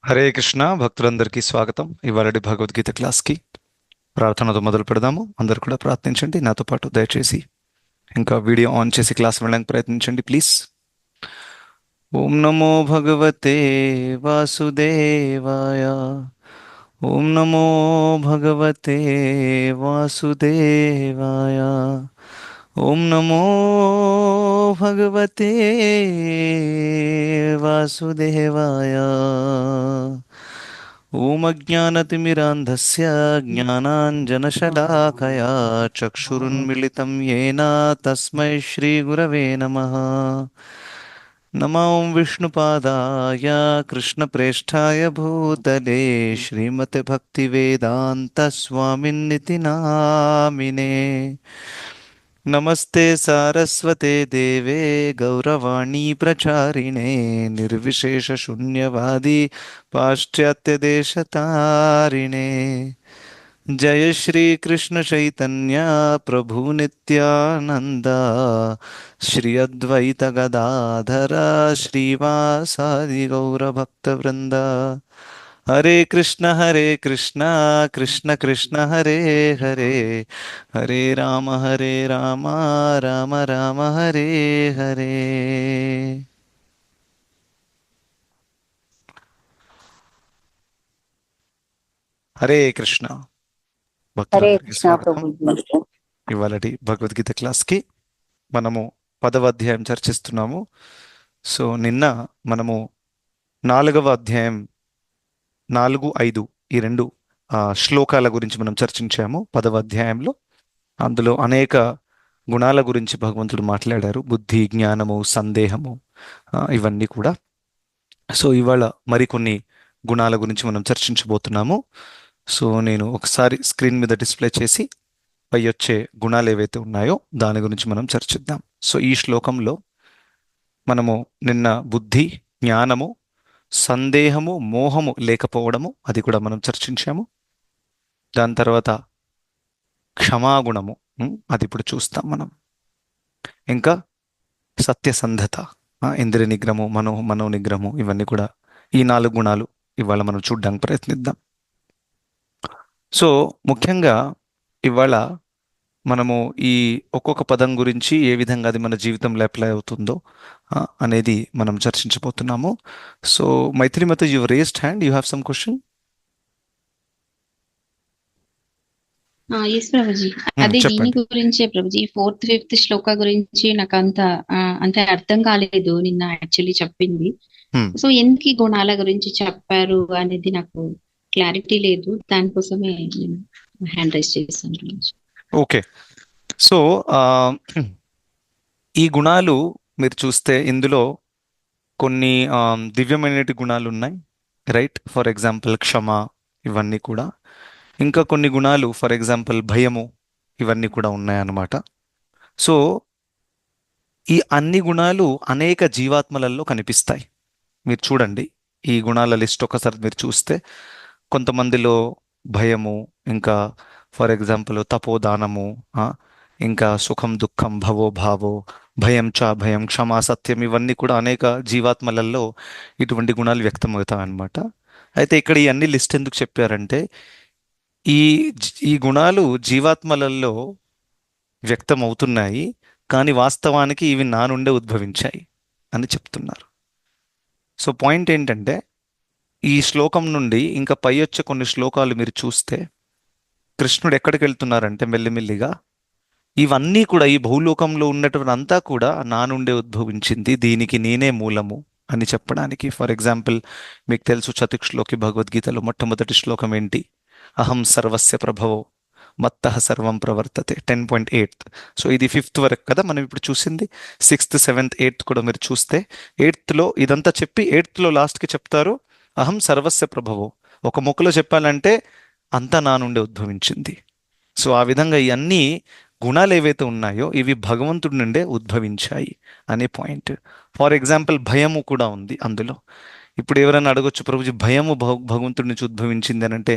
హరే కృష్ణ భక్తులందరికీ స్వాగతం. ఇవాళటి భగవద్గీత క్లాస్కి ప్రార్థనతో మొదలు పెడదాము. అందరు కూడా ప్రార్థించండి నాతో పాటు దయచేసి. ఇంకా వీడియో ఆన్ చేసి క్లాస్ వెళ్ళడానికి ప్రయత్నించండి ప్లీజ్. ఓం నమో భగవతే వాసుదేవాయ. ఓం నమో భగవతే వాసుదేవాయ. ఓం నమో భగవతే వాసుదేవాయ. ఓం అజ్ఞానతిమిరాంధస్య జ్ఞానాంజనశలాకయా చక్షురున్మిళితం येन తస్మై శ్రీగురవే నమః. నమో విష్ణుపాదాయ కృష్ణప్రేష్ఠాయ భూతలే శ్రీమతే భక్తివేదాంత స్వామిన్నితి నామినే. నమస్తే సారస్వతే దేవే గౌరవాణీ ప్రచారిణే నిర్విశేష శూన్యవాది పాశ్చాత్య దేశతారిణే. జయ శ్రీ కృష్ణ చైతన్య ప్రభు నిత్యానంద శ్రీ అద్వైత గదాధర శ్రీవాసాది గౌరభక్త వృంద. హరే కృష్ణ కృష్ణ కృష్ణ హరే హరే, హరే రామ రామ రామ హరే హరే. హరే కృష్ణ హరే భక్తులందరికీ కృష్ణ స్వాగతం. ప్రభుజీ. ఇవాళటి భగవద్గీత క్లాస్కి మనము 10వ అధ్యాయం చర్చిస్తున్నాము. సో నిన్న మనము 4వ అధ్యాయం 4, 5 ఈ రెండు శ్లోకాల గురించి మనం చర్చించాము 10వ అధ్యాయంలో. అందులో అనేక గుణాల గురించి భగవంతుడు మాట్లాడారు: బుద్ధి, జ్ఞానము, సందేహము, ఇవన్నీ కూడా. సో ఇవాళ మరికొన్ని గుణాల గురించి మనం చర్చించబోతున్నాము. సో నేను ఒకసారి స్క్రీన్ మీద డిస్ప్లే చేసి పై వచ్చే గుణాలు ఏవైతే ఉన్నాయో దాని గురించి మనం చర్చిద్దాం. సో ఈ శ్లోకంలో మనము నిన్న బుద్ధి, జ్ఞానము, సందేహము, మోహము లేకపోవడము అది కూడా మనం చర్చించాము. దాని తర్వాత క్షమాగుణము, అది ఇప్పుడు చూస్తాం మనం. ఇంకా సత్యసంధత, ఇంద్రియ నిగ్రహము, మనో నిగ్రహము, ఇవన్నీ కూడా ఈ 4 గుణాలు ఇవాళ మనం చూడడానికి ప్రయత్నిద్దాం. సో ముఖ్యంగా ఇవాళ మనము ఈ ఒక్కొక్క పదం గురించి ఏ విధంగా అది మన జీవితంలో అప్లై అవుతుందో అనేది మనం చర్చించబోతున్నాము. సో మైథిలిమత, you raised hand, you have some question. Yes ప్రభుజీ, అదే దీని చెప్పండి. గురించే ప్రభుజీ. 4th 5th శ్లోక గురించి నాకు అంటే అర్థం కాలేదు నిన్న యాక్చువల్లీ చెప్పింది. హ్మ్. సో ఎందుకు ఈ గుణాల గురించి చెప్పారు అనేది నాకు క్లారిటీ లేదు. దానికోసమే నేను హ్యాండ్ రైజ్ చేశాను ప్రభుజీ. ఓకే. సో ఈ గుణాలు మీరు చూస్తే ఇందులో కొన్ని దివ్యమైన గుణాలు ఉన్నాయి, రైట్? ఫర్ ఎగ్జాంపుల్ క్షమ, ఇవన్నీ కూడా. ఇంకా కొన్ని గుణాలు ఫర్ ఎగ్జాంపుల్ భయము, ఇవన్నీ కూడా ఉన్నాయన్నమాట. సో ఈ అన్ని గుణాలు అనేక జీవాత్మలలో కనిపిస్తాయి. మీరు చూడండి ఈ గుణాల లిస్ట్ ఒకసారి మీరు చూస్తే కొంతమందిలో భయము, ఇంకా ఫర్ ఎగ్జాంపుల్ తపోదానము, ఆ, ఇంకా సుఖం దుఃఖం భవో భావో, భయం చ భయం, క్షమా సత్యం, ఇవన్నీ కూడా అనేక జీవాత్మలలో ఇటువంటి గుణాలు వ్యక్తమవుతాయి అన్నమాట. అయితే ఇక్కడ ఈ అన్ని లిస్ట్ ఎందుకు చెప్పారంటే ఈ ఈ గుణాలు జీవాత్మలలో వ్యక్తమవుతున్నాయి, కానీ వాస్తవానికి ఇవి నా నుండే ఉద్భవించాయి అని చెప్తున్నారు. సో పాయింట్ ఏంటంటే ఈ శ్లోకం నుండి ఇంకా పై వచ్చే కొన్ని శ్లోకాలు మీరు చూస్తే కృష్ణుడు ఎక్కడికి వెళ్తున్నారంటే మెల్లిమెల్లిగా ఇవన్నీ కూడా ఈ భూలోకంలో ఉన్నటువంటి అంతా కూడా నా నుండే ఉద్భవించింది, దీనికి నేనే మూలము అని చెప్పడానికి. ఫర్ ఎగ్జాంపుల్ మీకు తెలుసు చతుశ్లోకి భగవద్గీతలో మొట్టమొదటి శ్లోకం ఏంటి? అహం సర్వస్య ప్రభవో మత్తః సర్వం ప్రవర్తతే, 10.8. సో ఇది 5th వరకు కదా మనం ఇప్పుడు చూసింది. 6th 7th 8th కూడా మీరు చూస్తే 8thలో ఇదంతా చెప్పి 8thలో లాస్ట్కి చెప్తారు అహం సర్వస్య ప్రభవో. ఒక ముక్కలో చెప్పాలంటే అంతా నా నుండి ఉద్భవించింది. సో ఆ విధంగా ఈ అన్ని గుణాలు ఏవైతే ఉన్నాయో ఇవి భగవంతుడి నుండే ఉద్భవించాయి అనే పాయింట్. ఫర్ ఎగ్జాంపుల్ భయము కూడా ఉంది అందులో. ఇప్పుడు ఎవరైనా అడగొచ్చు, ప్రభుజీ భయము భగవంతుడి నుంచి ఉద్భవించింది అని అంటే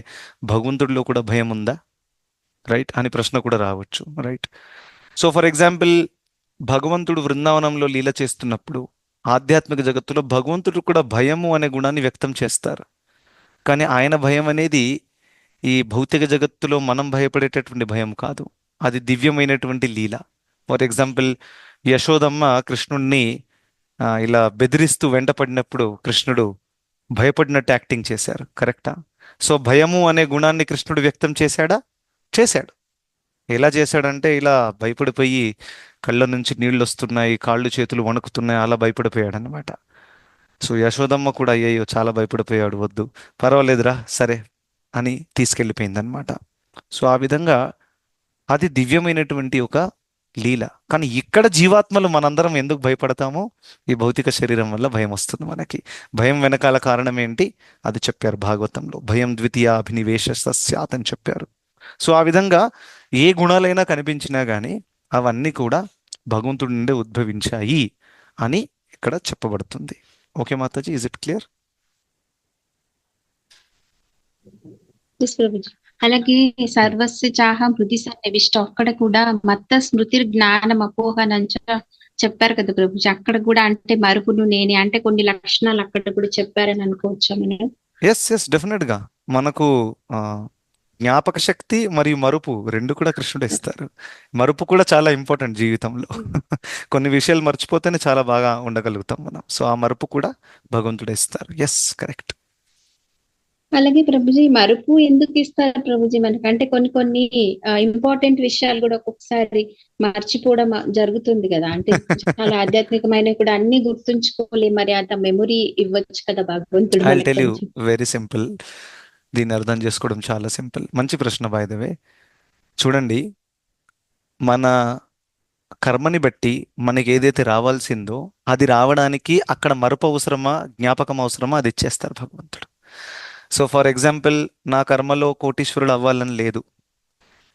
భగవంతుడిలో కూడా భయం ఉందా, రైట్ అని ప్రశ్న కూడా రావచ్చు, రైట్? సో ఫర్ ఎగ్జాంపుల్ భగవంతుడు బృందావనంలో లీల చేస్తున్నప్పుడు ఆధ్యాత్మిక జగత్తులో భగవంతుడు కూడా భయము అనే గుణాన్ని వ్యక్తం చేస్తారు. కానీ ఆయన భయం అనేది ఈ భౌతిక జగత్తులో మనం భయపడేటటువంటి భయం కాదు. అది దివ్యమైనటువంటి లీల. ఫర్ ఎగ్జాంపుల్, యశోదమ్మ కృష్ణుణ్ణి ఇలా బెదిరిస్తూ వెంటపడినప్పుడు కృష్ణుడు భయపడినట్టు యాక్టింగ్ చేశారు. కరెక్టా? సో భయము అనే గుణాన్ని కృష్ణుడు వ్యక్తం చేశాడా? చేశాడు. ఎలా చేశాడంటే ఇలా భయపడిపోయి కళ్ళ నుంచి నీళ్ళు వస్తున్నాయి, కాళ్ళు చేతులు వణుకుతున్నాయి, అలా భయపడిపోయాడు అనమాట. సో యశోదమ్మ కూడా అయ్యయ్యో చాలా భయపడిపోయాడు, వద్దు, పర్వాలేదురా, సరే అని తీసుకెళ్ళిపోయింది అనమాట. సో ఆ విధంగా అది దివ్యమైనటువంటి ఒక లీల. కానీ ఇక్కడ జీవాత్మలు మనందరం ఎందుకు భయపడతామో, ఈ భౌతిక శరీరం వల్ల భయం వస్తుంది మనకి. భయం వెనకాల కారణం ఏంటి? అది చెప్పారు భాగవతంలో, భయం ద్వితీయ అభినివేశ సస్యాత్ అని చెప్పారు. సో ఆ విధంగా ఏ గుణాలైనా కనిపించినా కానీ అవన్నీ కూడా భగవంతుడి నుండి ఉద్భవించాయి అని ఇక్కడ చెప్పబడుతుంది. Okay mataji, is it clear? Yes prabhuji. అలాగే సర్వస్య చాహ హృది సన్నివిష్ట అక్కడ కూడా మత్త స్మృతి జ్ఞానం అపోహనంచ చెప్పారు కదా ప్రభుజీ. అక్కడ కూడా అంటే మరుపును నేనే అంటే కొన్ని లక్షణాలు అక్కడ కూడా చెప్పారని అనుకోవచ్చా మనం? ఎస్ ఎస్, డెఫినెట్గా. మనకు ఆ, జ్ఞాపక శక్తి మరియు మరుపు రెండు కూడా కృష్ణుడు ఇస్తారు. మరుపు కూడా చాలా ఇంపార్టెంట్ జీవితంలో. కొన్ని విషయాలు మర్చిపోతేనే చాలా బాగా ఉండగలుగుతాం మనం. సో ఆ మరుపు కూడా భగవంతుడు ఇస్తారు. Yes, correct. అలాగే ప్రభుజీ మరుపు ఎందుకు ఇస్తారు ప్రభుజీ మనకి? అంటే కొన్ని కొన్ని ఇంపార్టెంట్ విషయాలు కూడా ఒక్కొక్కసారి మర్చిపోవడం జరుగుతుంది కదా. అంటే చాలా ఆధ్యాత్మికమైన కూడా అన్ని గుర్తుంచుకోవాలి, మరి అంత మెమొరీ ఇవ్వచ్చు కదా భగవంతుడు ఐ మనకి టెల్ యూ, కొంచెం. Very simple. దీన్ని అర్థం చేసుకోవడం చాలా సింపుల్. మంచి ప్రశ్న బై ద వే. చూడండి, మన కర్మని బట్టి మనకి ఏదైతే రావాల్సిందో అది రావడానికి అక్కడ మరపు అవసరమా, జ్ఞాపకం అవసరమా, అది ఇచ్చేస్తారు భగవంతుడు. సో ఫర్ ఎగ్జాంపుల్, నా కర్మలో కోటీశ్వరుడు అవ్వాలని లేదు.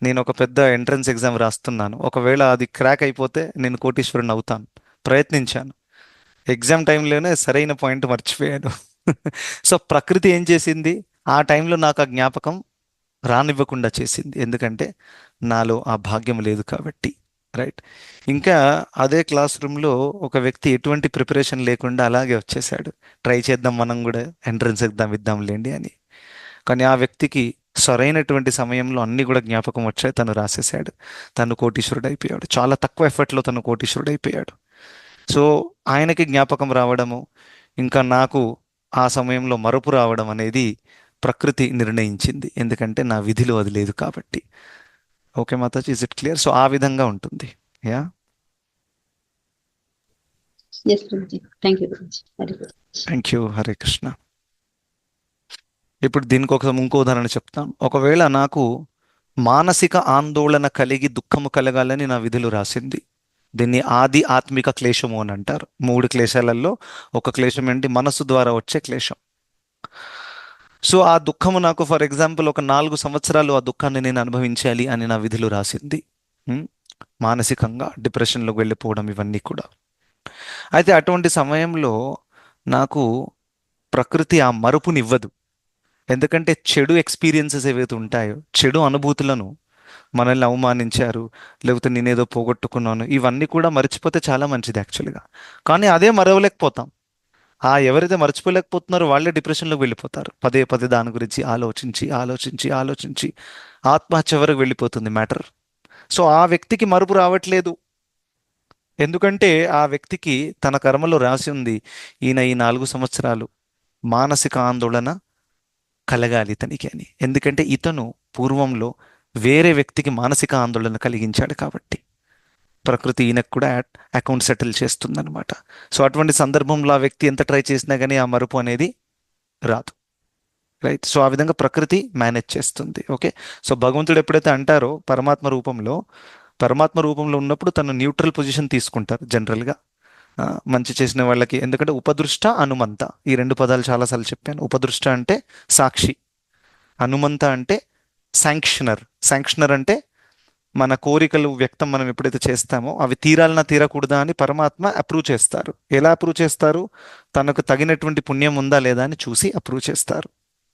నేను ఒక పెద్ద ఎంట్రన్స్ ఎగ్జామ్ రాస్తున్నాను, ఒకవేళ అది క్రాక్ అయిపోతే నేను కోటీశ్వరుని అవుతాను. ప్రయత్నించాను, ఎగ్జామ్ టైంలోనే సరైన పాయింట్ మర్చిపోయాను. సో ప్రకృతి ఏం చేసింది, ఆ టైంలో నాకు ఆ జ్ఞాపకం రానివ్వకుండా చేసింది. ఎందుకంటే నాలో ఆ భాగ్యం లేదు కాబట్టి. రైట్. ఇంకా అదే క్లాస్ రూమ్లో ఒక వ్యక్తి ఎటువంటి ప్రిపరేషన్ లేకుండా అలాగే వచ్చేసాడు, ట్రై చేద్దాం మనం కూడా ఎంట్రన్స్ ఎగ్జామ్ ఇద్దాంలేండి అని. కానీ ఆ వ్యక్తికి సరైనటువంటి సమయంలో అన్ని కూడా జ్ఞాపకం వచ్చాయి, తను రాసేసాడు, తను కోటీశ్వరుడు అయిపోయాడు. చాలా తక్కువ ఎఫర్ట్లో తను కోటీశ్వరుడు అయిపోయాడు. సో ఆయనకి జ్ఞాపకం రావడము, ఇంకా నాకు ఆ సమయంలో మరపు రావడం అనేది ప్రకృతి నిర్ణయించింది. ఎందుకంటే నా విధిలో అది లేదు కాబట్టి. Okay Mataji, is it clear? So ఆ విధంగా ఉంటుంది. యా. ఎస్ ప్రభుజీ, thank you Prabhuji. Very good. Thank you. Hare Krishna. ఇప్పుడు దీనికి ఒక ఇంకో ఉదాహరణ చెప్తాను. ఒకవేళ నాకు మానసిక ఆందోళన కలిగి దుఃఖము కలగాలని నా విధులు రాసింది, దీన్ని ఆది ఆత్మిక క్లేశము అని అంటారు. మూడు క్లేశాలలో ఒక క్లేశం ఏంటి? మనసు ద్వారా వచ్చే క్లేశం. సో ఆ దుఃఖము నాకు ఫర్ ఎగ్జాంపుల్ ఒక 4 సంవత్సరాలు ఆ దుఃఖాన్ని నేను అనుభవించాలి అని నా విధులు రాసింది. ఉమ్, మానసికంగా డిప్రెషన్లోకి వెళ్ళిపోవడం, ఇవన్నీ కూడా. అయితే అటువంటి సమయంలో నాకు ప్రకృతి ఆ మరుపునివ్వదు. ఎందుకంటే చెడు ఎక్స్పీరియన్సెస్ ఏవైతే ఉంటాయో, చెడు అనుభూతులను, మనల్ని అవమానించారు, లేకపోతే నేనేదో పోగొట్టుకున్నాను, ఇవన్నీ కూడా మర్చిపోతే చాలా మంచిది యాక్చువల్గా. కానీ అదే మరవలేకపోతాం. ఆ ఎవరైతే మర్చిపోలేకపోతున్నారో వాళ్ళే డిప్రెషన్లోకి వెళ్ళిపోతారు. పదే పదే దాని గురించి ఆలోచించి ఆలోచించి ఆలోచించి ఆత్మహత్య వరకు వెళ్ళిపోతుంది మ్యాటర్. సో ఆ వ్యక్తికి మరుపు రావట్లేదు. ఎందుకంటే ఆ వ్యక్తికి తన కర్మలో రాసి ఉంది, ఈయన ఈ 4 సంవత్సరాలు మానసిక ఆందోళన కలగాలి ఇతనికి అని. ఎందుకంటే ఇతను పూర్వంలో వేరే వ్యక్తికి మానసిక ఆందోళన కలిగించాడు కాబట్టి ప్రకృతి ఈయనకు కూడా అకౌంట్ సెటిల్ చేస్తుందన్నమాట. సో అటువంటి సందర్భంలో ఆ వ్యక్తి ఎంత ట్రై చేసినా కానీ ఆ మరుపు అనేది రాదు. రైట్. సో ఆ విధంగా ప్రకృతి మేనేజ్ చేస్తుంది. ఓకే. సో భగవంతుడు ఎప్పుడైతే అంటారో పరమాత్మ రూపంలో ఉన్నప్పుడు తను న్యూట్రల్ పొజిషన్ తీసుకుంటారు జనరల్గా. మంచి చేసిన వాళ్ళకి. ఎందుకంటే ఉపదృష్ట అనుమంత, ఈ రెండు పదాలు చాలాసార్లు చెప్పాను. ఉపదృష్ట అంటే సాక్షి, అనుమంత అంటే శాంక్షనర్. శాంక్షనర్ అంటే మన కోరికలు వ్యక్తం మనం ఎప్పుడైతే చేస్తామో అవి తీరాలన్నా తీరకూడదా అని పరమాత్మ అప్రూవ్ చేస్తారు. ఎలా అప్రూవ్ చేస్తారు? తనకు తగినటువంటి పుణ్యం ఉందా లేదా అని చూసి అప్రూవ్ చేస్తారు.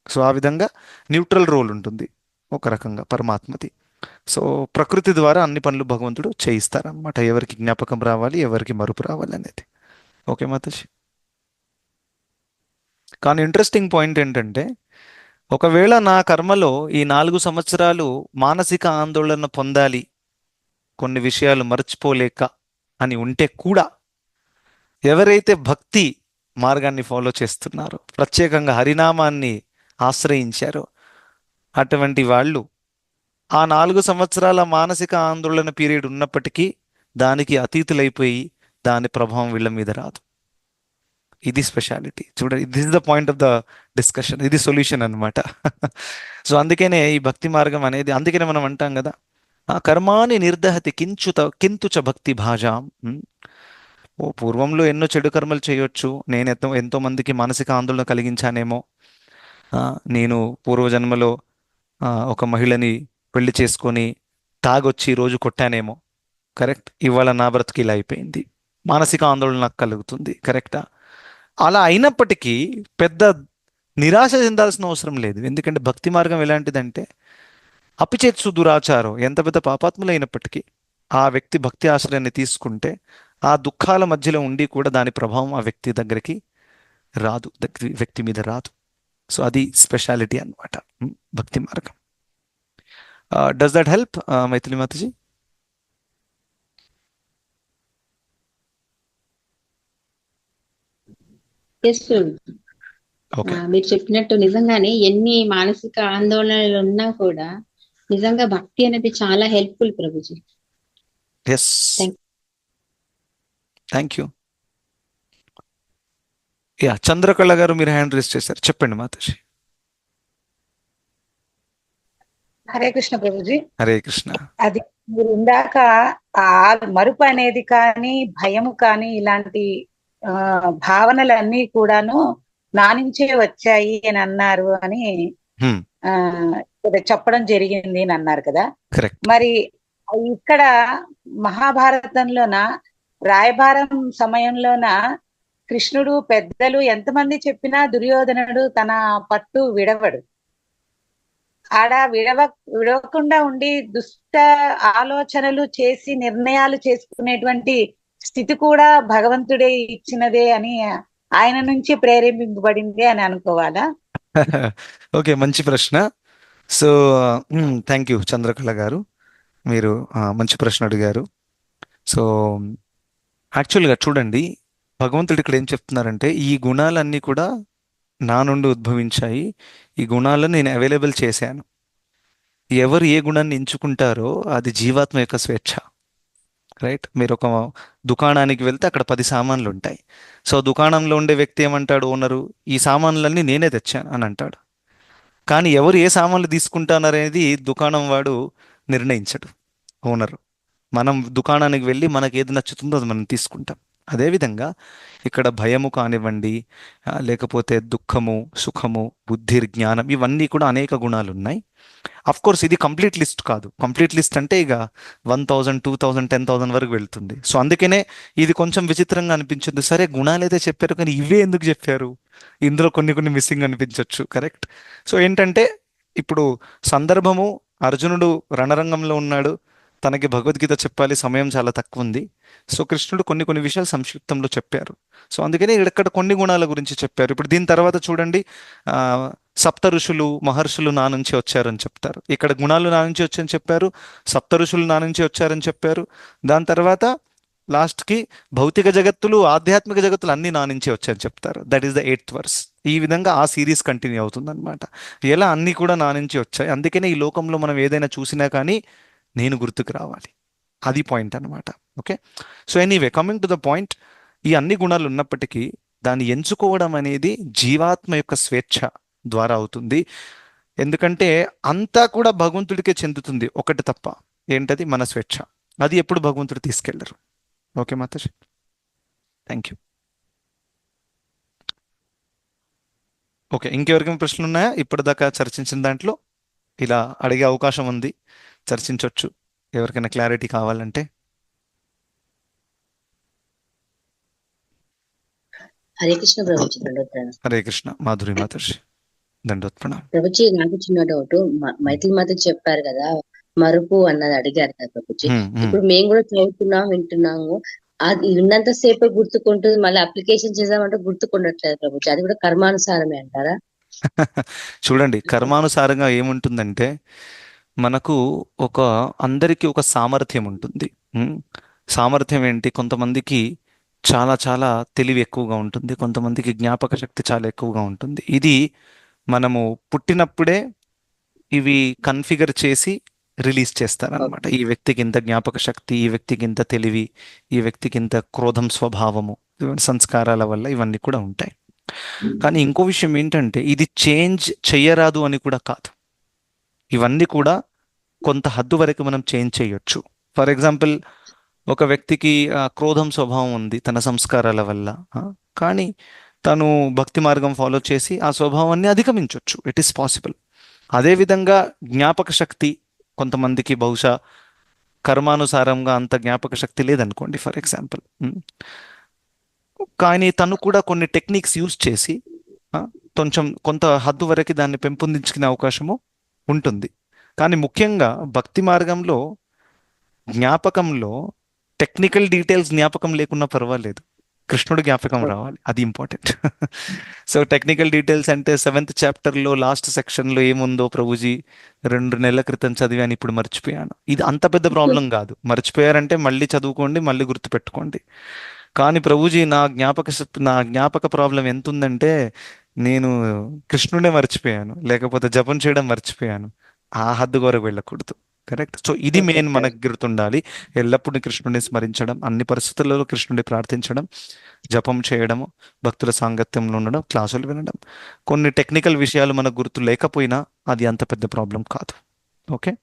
సో ఆ విధంగా న్యూట్రల్ రోల్ ఉంటుంది ఒక రకంగా పరమాత్మది. సో ప్రకృతి ద్వారా అన్ని పనులు భగవంతుడు చేయిస్తారనమాట, ఎవరికి జ్ఞాపకం రావాలి, ఎవరికి మరుపు రావాలి అనేది. ఓకే మాతాజీ. కానీ ఇంట్రెస్టింగ్ పాయింట్ ఏంటంటే ఒకవేళ నా కర్మలో ఈ 4 సంవత్సరాలు మానసిక ఆందోళన పొందాలి, కొన్ని విషయాలు మర్చిపోలేక అని ఉంటే కూడా, ఎవరైతే భక్తి మార్గాన్ని ఫాలో చేస్తున్నారో, ప్రత్యేకంగా హరినామాన్ని ఆశ్రయించారో, అటువంటి వాళ్ళు ఆ 4 సంవత్సరాల మానసిక ఆందోళన పీరియడ్ ఉన్నప్పటికీ దానికి అతీతులైపోయి దాని ప్రభావం వీళ్ళ మీద రాదు. ఇది స్పెషాలిటీ. చూడండి, this is the point of the discussion. ఇది సొల్యూషన్ అన్నమాట. సో అందుకనే ఈ భక్తి మార్గం అనేది, అందుకనే మనం అంటాం కదా, ఆ కర్మాని నిర్దహతి కింతుచ భక్తి భాజాం. ఓ పూర్వంలో ఎన్నో చెడు కర్మలు చేయొచ్చు, నేను ఎంతో మందికి మానసిక ఆందోళన కలిగించానేమో, ఆ, నేను పూర్వజన్మలో ఒక మహిళని పెళ్లి చేసుకొని తాగొచ్చి రోజు కొట్టానేమో, కరెక్ట్, ఇవాళ నా బ్రతికి ఇలా అయిపోయింది, మానసిక ఆందోళన నాకు కలుగుతుంది, కరెక్టా? అలా అయినప్పటికీ పెద్ద నిరాశ చెందాల్సిన అవసరం లేదు. ఎందుకంటే భక్తి మార్గం ఎలాంటిదంటే, అపిచేత్సు దురాచారం, ఎంత పెద్ద పాపాత్ములైనప్పటికీ ఆ వ్యక్తి భక్తి ఆశ్రయాన్ని తీసుకుంటే ఆ దుఃఖాల మధ్యలో ఉండి కూడా దాని ప్రభావం ఆ వ్యక్తి దగ్గరికి రాదు, వ్యక్తి మీద రాదు. సో అది స్పెషాలిటీ అన్నమాట భక్తి మార్గం. Does that help Maithili mataji? Yes prabhuji. Okay. మీరు చెప్పినట్టు నిజంగానే ఎన్ని మానసిక ఆందోళనలు ఉన్నా కూడా నిజంగా భక్తి అనేది చాలా helpful prabhuji. Yes, thank thank you. Yeah, Chandrakala garu మీరు హ్యాండ్ రేస్ చేశారు, చెప్పండి మాతాజీ. హరే కృష్ణ ప్రభుజీ. హరే కృష్ణ. అది మీరు ఇందాక ఆ మరుపు అనేది కానీ భయము కానీ ఇలాంటి భావనలన్నీ కూడాను నా నుంచే వచ్చాయి అని అన్నారు అని చెప్పడం జరిగింది అని అన్నారు కదా. కరెక్ట్. మరి ఇక్కడ మహాభారతంలోన రాయబారం సమయంలోన కృష్ణుడు పెద్దలు ఎంతమంది చెప్పినా దుర్యోధనుడు తన పట్టు విడవడు. ఆడ విడవకుండా ఉండి దుష్ట ఆలోచనలు చేసి నిర్ణయాలు చేసుకునేటువంటి స్థితి కూడా భగవంతుడే ఇచ్చినదే అని, ఆయన నుంచి ప్రేరేపింపబడింది అని అనుకోవాలా? ఓకే, మంచి ప్రశ్న. So thank you Chandrakala garu, మీరు మంచి ప్రశ్న అడిగారు. సో యాక్చువల్గా చూడండి, భగవంతుడు ఇక్కడ ఏం చెప్తున్నారంటే, ఈ గుణాలన్నీ కూడా నా నుండి ఉద్భవించాయి, ఈ గుణాలను నేను అవైలబుల్ చేశాను. ఎవరు ఏ గుణాన్ని ఎంచుకుంటారో అది జీవాత్మ యొక్క స్వేచ్ఛ, రైట్? మీరు ఒక దుకాణానికి వెళ్తే అక్కడ 10 సామాన్లు ఉంటాయి. సో దుకాణంలో ఉండే వ్యక్తి ఏమంటాడు, ఓనరు, ఈ సామాన్లన్నీ నేనే తెచ్చాను అని అంటాడు. కానీ ఎవరు ఏ సామాన్లు తీసుకుంటాననేది దుకాణం వాడు నిర్ణయించడు, ఓనరు. మనం దుకాణానికి వెళ్ళి మనకి ఏది నచ్చుతుందో అది మనం తీసుకుంటాం. అదేవిధంగా ఇక్కడ భయము కానివ్వండి, లేకపోతే దుఃఖము, సుఖము, బుద్ధి, జ్ఞానం, ఇవన్నీ కూడా అనేక గుణాలు ఉన్నాయి. అఫ్ కోర్స్ ఇది కంప్లీట్ లిస్ట్ కాదు. కంప్లీట్ లిస్ట్ అంటే ఇక 1000, 2000, 10,000 వరకు వెళ్తుంది. సో అందుకనే ఇది కొంచెం విచిత్రంగా అనిపించింది. సరే, గుణాలు అయితే చెప్పారు, కానీ ఇవే ఎందుకు చెప్పారు? ఇందులో కొన్ని మిస్సింగ్ అనిపించవచ్చు, కరెక్ట్? సో ఏంటంటే, ఇప్పుడు సందర్భము, అర్జునుడు రణరంగంలో ఉన్నాడు, తనకి భగవద్గీత చెప్పాలి, సమయం చాలా తక్కువ ఉంది. సో కృష్ణుడు కొన్ని విషయాలు సంక్షిప్తంలో చెప్పారు. సో అందుకని ఇక్కడ కొన్ని గుణాల గురించి చెప్పారు. ఇప్పుడు దీని తర్వాత చూడండి, సప్త ఋషులు, మహర్షులు నా నుంచి వచ్చారని చెప్తారు. ఇక్కడ గుణాలు నా నుంచి వచ్చారని చెప్పారు, సప్త ఋషులు నా నుంచి వచ్చారని చెప్పారు. దాని తర్వాత లాస్ట్కి భౌతిక జగత్తులు, ఆధ్యాత్మిక జగత్తులు అన్నీ నా నుంచే వచ్చాయని చెప్తారు. That is the 8th verse. ఈ విధంగా ఆ సిరీస్ కంటిన్యూ అవుతుంది అనమాట. ఎలా అన్నీ కూడా నా నుంచి వచ్చాయి. అందుకనే ఈ లోకంలో మనం ఏదైనా చూసినా కానీ నేను గుర్తుకు రావాలి, అది పాయింట్ అనమాట. Okay, so anyway, coming to the point, ఈ అన్ని గుణాలు ఉన్నప్పటికీ దాన్ని ఎంచుకోవడం అనేది జీవాత్మ యొక్క స్వేచ్ఛ ద్వారా అవుతుంది. ఎందుకంటే అంతా కూడా భగవంతుడికే చెందుతుంది, ఒకటి తప్ప. ఏంటది? మన స్వేచ్ఛ. అది ఎప్పుడు భగవంతుడు తీసుకెళ్లరు. ఓకే మాతాజీ, థ్యాంక్ యూ. ఓకే, ఇంకెవరికైనా ప్రశ్నలు ఉన్నాయా? ఇప్పటిదాకా చర్చించిన దాంట్లో ఇలా అడిగే అవకాశం ఉంది, చర్చించవచ్చు ఎవరికైనా క్లారిటీ కావాలంటే. హరే కృష్ణ ప్రభుజీ, దండోత్ప్రణం. హరే కృష్ణ మాధురి మాతాజీ, దండోత్ప్రణం. ప్రభుజీ, నాకు చిన్న డౌట్. మైథిలి మాత చెప్పారు కదా, మరుపు అన్నది అడిగారు కదా ప్రభుజీ. ఇప్పుడు మేము కూడా చదువుతున్నాం, వింటున్నాము, అది ఉన్నంత సేపే గుర్తుకుంటుంది, మళ్ళీ అప్లికేషన్ చేద్దామంటే గుర్తుకుండట్లేదు ప్రభుజీ. అది కూడా కర్మానుసారమే అంటారా? చూడండి, కర్మానుసారంగా ఏముంటుందంటే మనకు ఒక అందరికీ ఒక సామర్థ్యం ఉంటుంది. ఉమ్, సామర్థ్యం ఏంటి? కొంతమందికి చాలా చాలా తెలివి ఎక్కువగా ఉంటుంది, కొంతమందికి జ్ఞాపక శక్తి చాలా ఎక్కువగా ఉంటుంది. ఇది మనము పుట్టినప్పుడే ఇవి కన్ఫిగర్ చేసి రిలీజ్ చేస్తారనమాట. ఈ వ్యక్తికి ఇంత జ్ఞాపక శక్తి, ఈ వ్యక్తికి ఇంత తెలివి, ఈ వ్యక్తికి ఇంత క్రోధం స్వభావము, ఇవన్నీ సంస్కారాల వల్ల ఇవన్నీ కూడా ఉంటాయి. కానీ ఇంకో విషయం ఏంటంటే ఇది చేంజ్ చెయ్యరాదు అని కూడా కాదు. ఇవన్నీ కూడా కొంత హద్దు వరకు మనం చేంజ్ చేయొచ్చు. ఫర్ ఎగ్జాంపుల్, ఒక వ్యక్తికి క్రోధం స్వభావం ఉంది తన సంస్కారాల వల్ల, ఆ, కానీ తను భక్తి మార్గం ఫాలో చేసి ఆ స్వభావాన్ని అధిగమించవచ్చు. It is possible. అదేవిధంగా జ్ఞాపక శక్తి కొంతమందికి బహుశా కర్మానుసారంగా అంత జ్ఞాపక శక్తి లేదనుకోండి ఫర్ ఎగ్జాంపుల్, కానీ తను కూడా కొన్ని టెక్నిక్స్ యూజ్ చేసి ఆ, కొంచెం కొంత హద్దు వరకు దాన్ని పెంపొందించుకునే అవకాశము ఉంటుంది. కానీ ముఖ్యంగా భక్తి మార్గంలో జ్ఞాపకంలో టెక్నికల్ డీటెయిల్స్ జ్ఞాపకం లేకున్నా పర్వాలేదు, కృష్ణుడు జ్ఞాపకం రావాలి, అది ఇంపార్టెంట్. సో టెక్నికల్ డీటెయిల్స్ అంటే 7th చాప్టర్లో లాస్ట్ సెక్షన్లో ఏముందో ప్రభుజీ 2 నెలల క్రితం చదివాను, ఇప్పుడు మర్చిపోయాను. ఇది అంత పెద్ద ప్రాబ్లం కాదు. మర్చిపోయారంటే మళ్ళీ చదువుకోండి, మళ్ళీ గుర్తుపెట్టుకోండి. కానీ ప్రభుజీ నా జ్ఞాపక ప్రాబ్లం ఎంత ఉందంటే నేను కృష్ణుడే మర్చిపోయాను, లేకపోతే జపం చేయడం మర్చిపోయాను. ఆ హద్దు వరకు వెళ్ళకూడదు. కరెక్ట్. సో ఇది ఓకే మెయిన్ సార్. మనకు గుర్తుండాలి. ఎల్లప్పుడూ కృష్ణుడిని స్మరించడం, అన్ని పరిస్థితులలో కృష్ణుడిని ప్రార్థించడం, జపం చేయడము, భక్తుల సాంగత్యంలో ఉండడం, క్లాసులు వినడం. కొన్ని టెక్నికల్ విషయాలు మనకు గుర్తు లేకపోయినా అది అంత పెద్ద ప్రాబ్లం కాదు. Okay,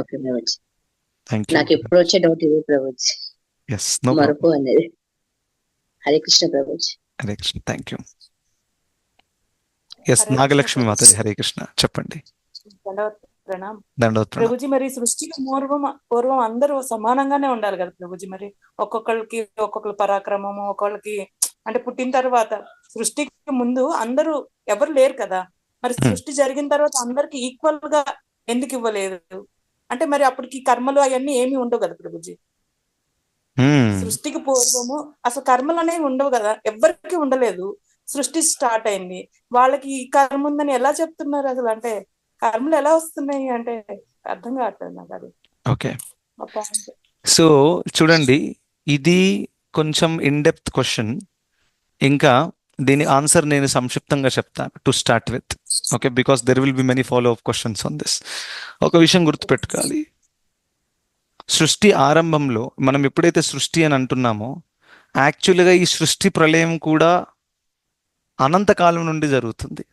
okay Prabhuji. Thank you. నాకు ఎప్పుడు వచ్చే డౌట్ ఇదే ప్రభుజీ, ఎస్, నో మరుపు ప్రాబ్లం. అనేది. Hare Krishna prabhuji. Hare Krishna, thank you. Yes, Hare Krishna Nagalakshmi prabhuji. Mataji, Hare Krishna, చెప్పండి. దండవత్ ప్రణామ్ దండవత్ ప్రణామ్. ప్రభుజీ. మరి సృష్టికి పూర్వం అందరూ సమానంగానే ఉండాలి కదా ప్రభుజీ. మరి ఒక్కొక్కరికి పరాక్రమము, ఒకళ్ళకి అంటే పుట్టిన తర్వాత సృష్టికి ముందు అందరూ ఎవరు లేరు కదా. మరి సృష్టి జరిగిన తర్వాత అందరికి ఈక్వల్ గా ఎందుకు ఇవ్వలేదు? అంటే మరి అప్పటికి కర్మలు అవన్నీ ఏమి ఉండవు కదా ప్రభుజీ. సృష్టికి పూర్వము అసలు కర్మలు అనేవి ఉండవు కదా, ఎవ్వరికి ఉండలేదు. సృష్టి స్టార్ట్ అయింది, వాళ్ళకి ఈ కర్మ ఉందని ఎలా చెప్తున్నారు అసలు? అంటే కర్మలు ఎలా వస్తున్నాయి అంటే అర్థం కావట్లేదు నాకు అది ఓకే, మా పాయింట్. సో చూడండి, ఇది కొంచెం ఇన్ డెప్త్ క్వశ్చన్. ఇంకా దీని ఆన్సర్ నేను సంక్షిప్తంగా చెప్తాను to start with. Okay, because there will be many follow up questions on this. ఒక విషయం గుర్తుపెట్టుకోవాలి. సృష్టి ఆరంభంలో మనం ఎప్పుడైతే సృష్టి అని అంటున్నామో, యాక్చువల్గా ఈ సృష్టి ప్రళయం కూడా అనంతకాలం నుండి జరుగుతుంది.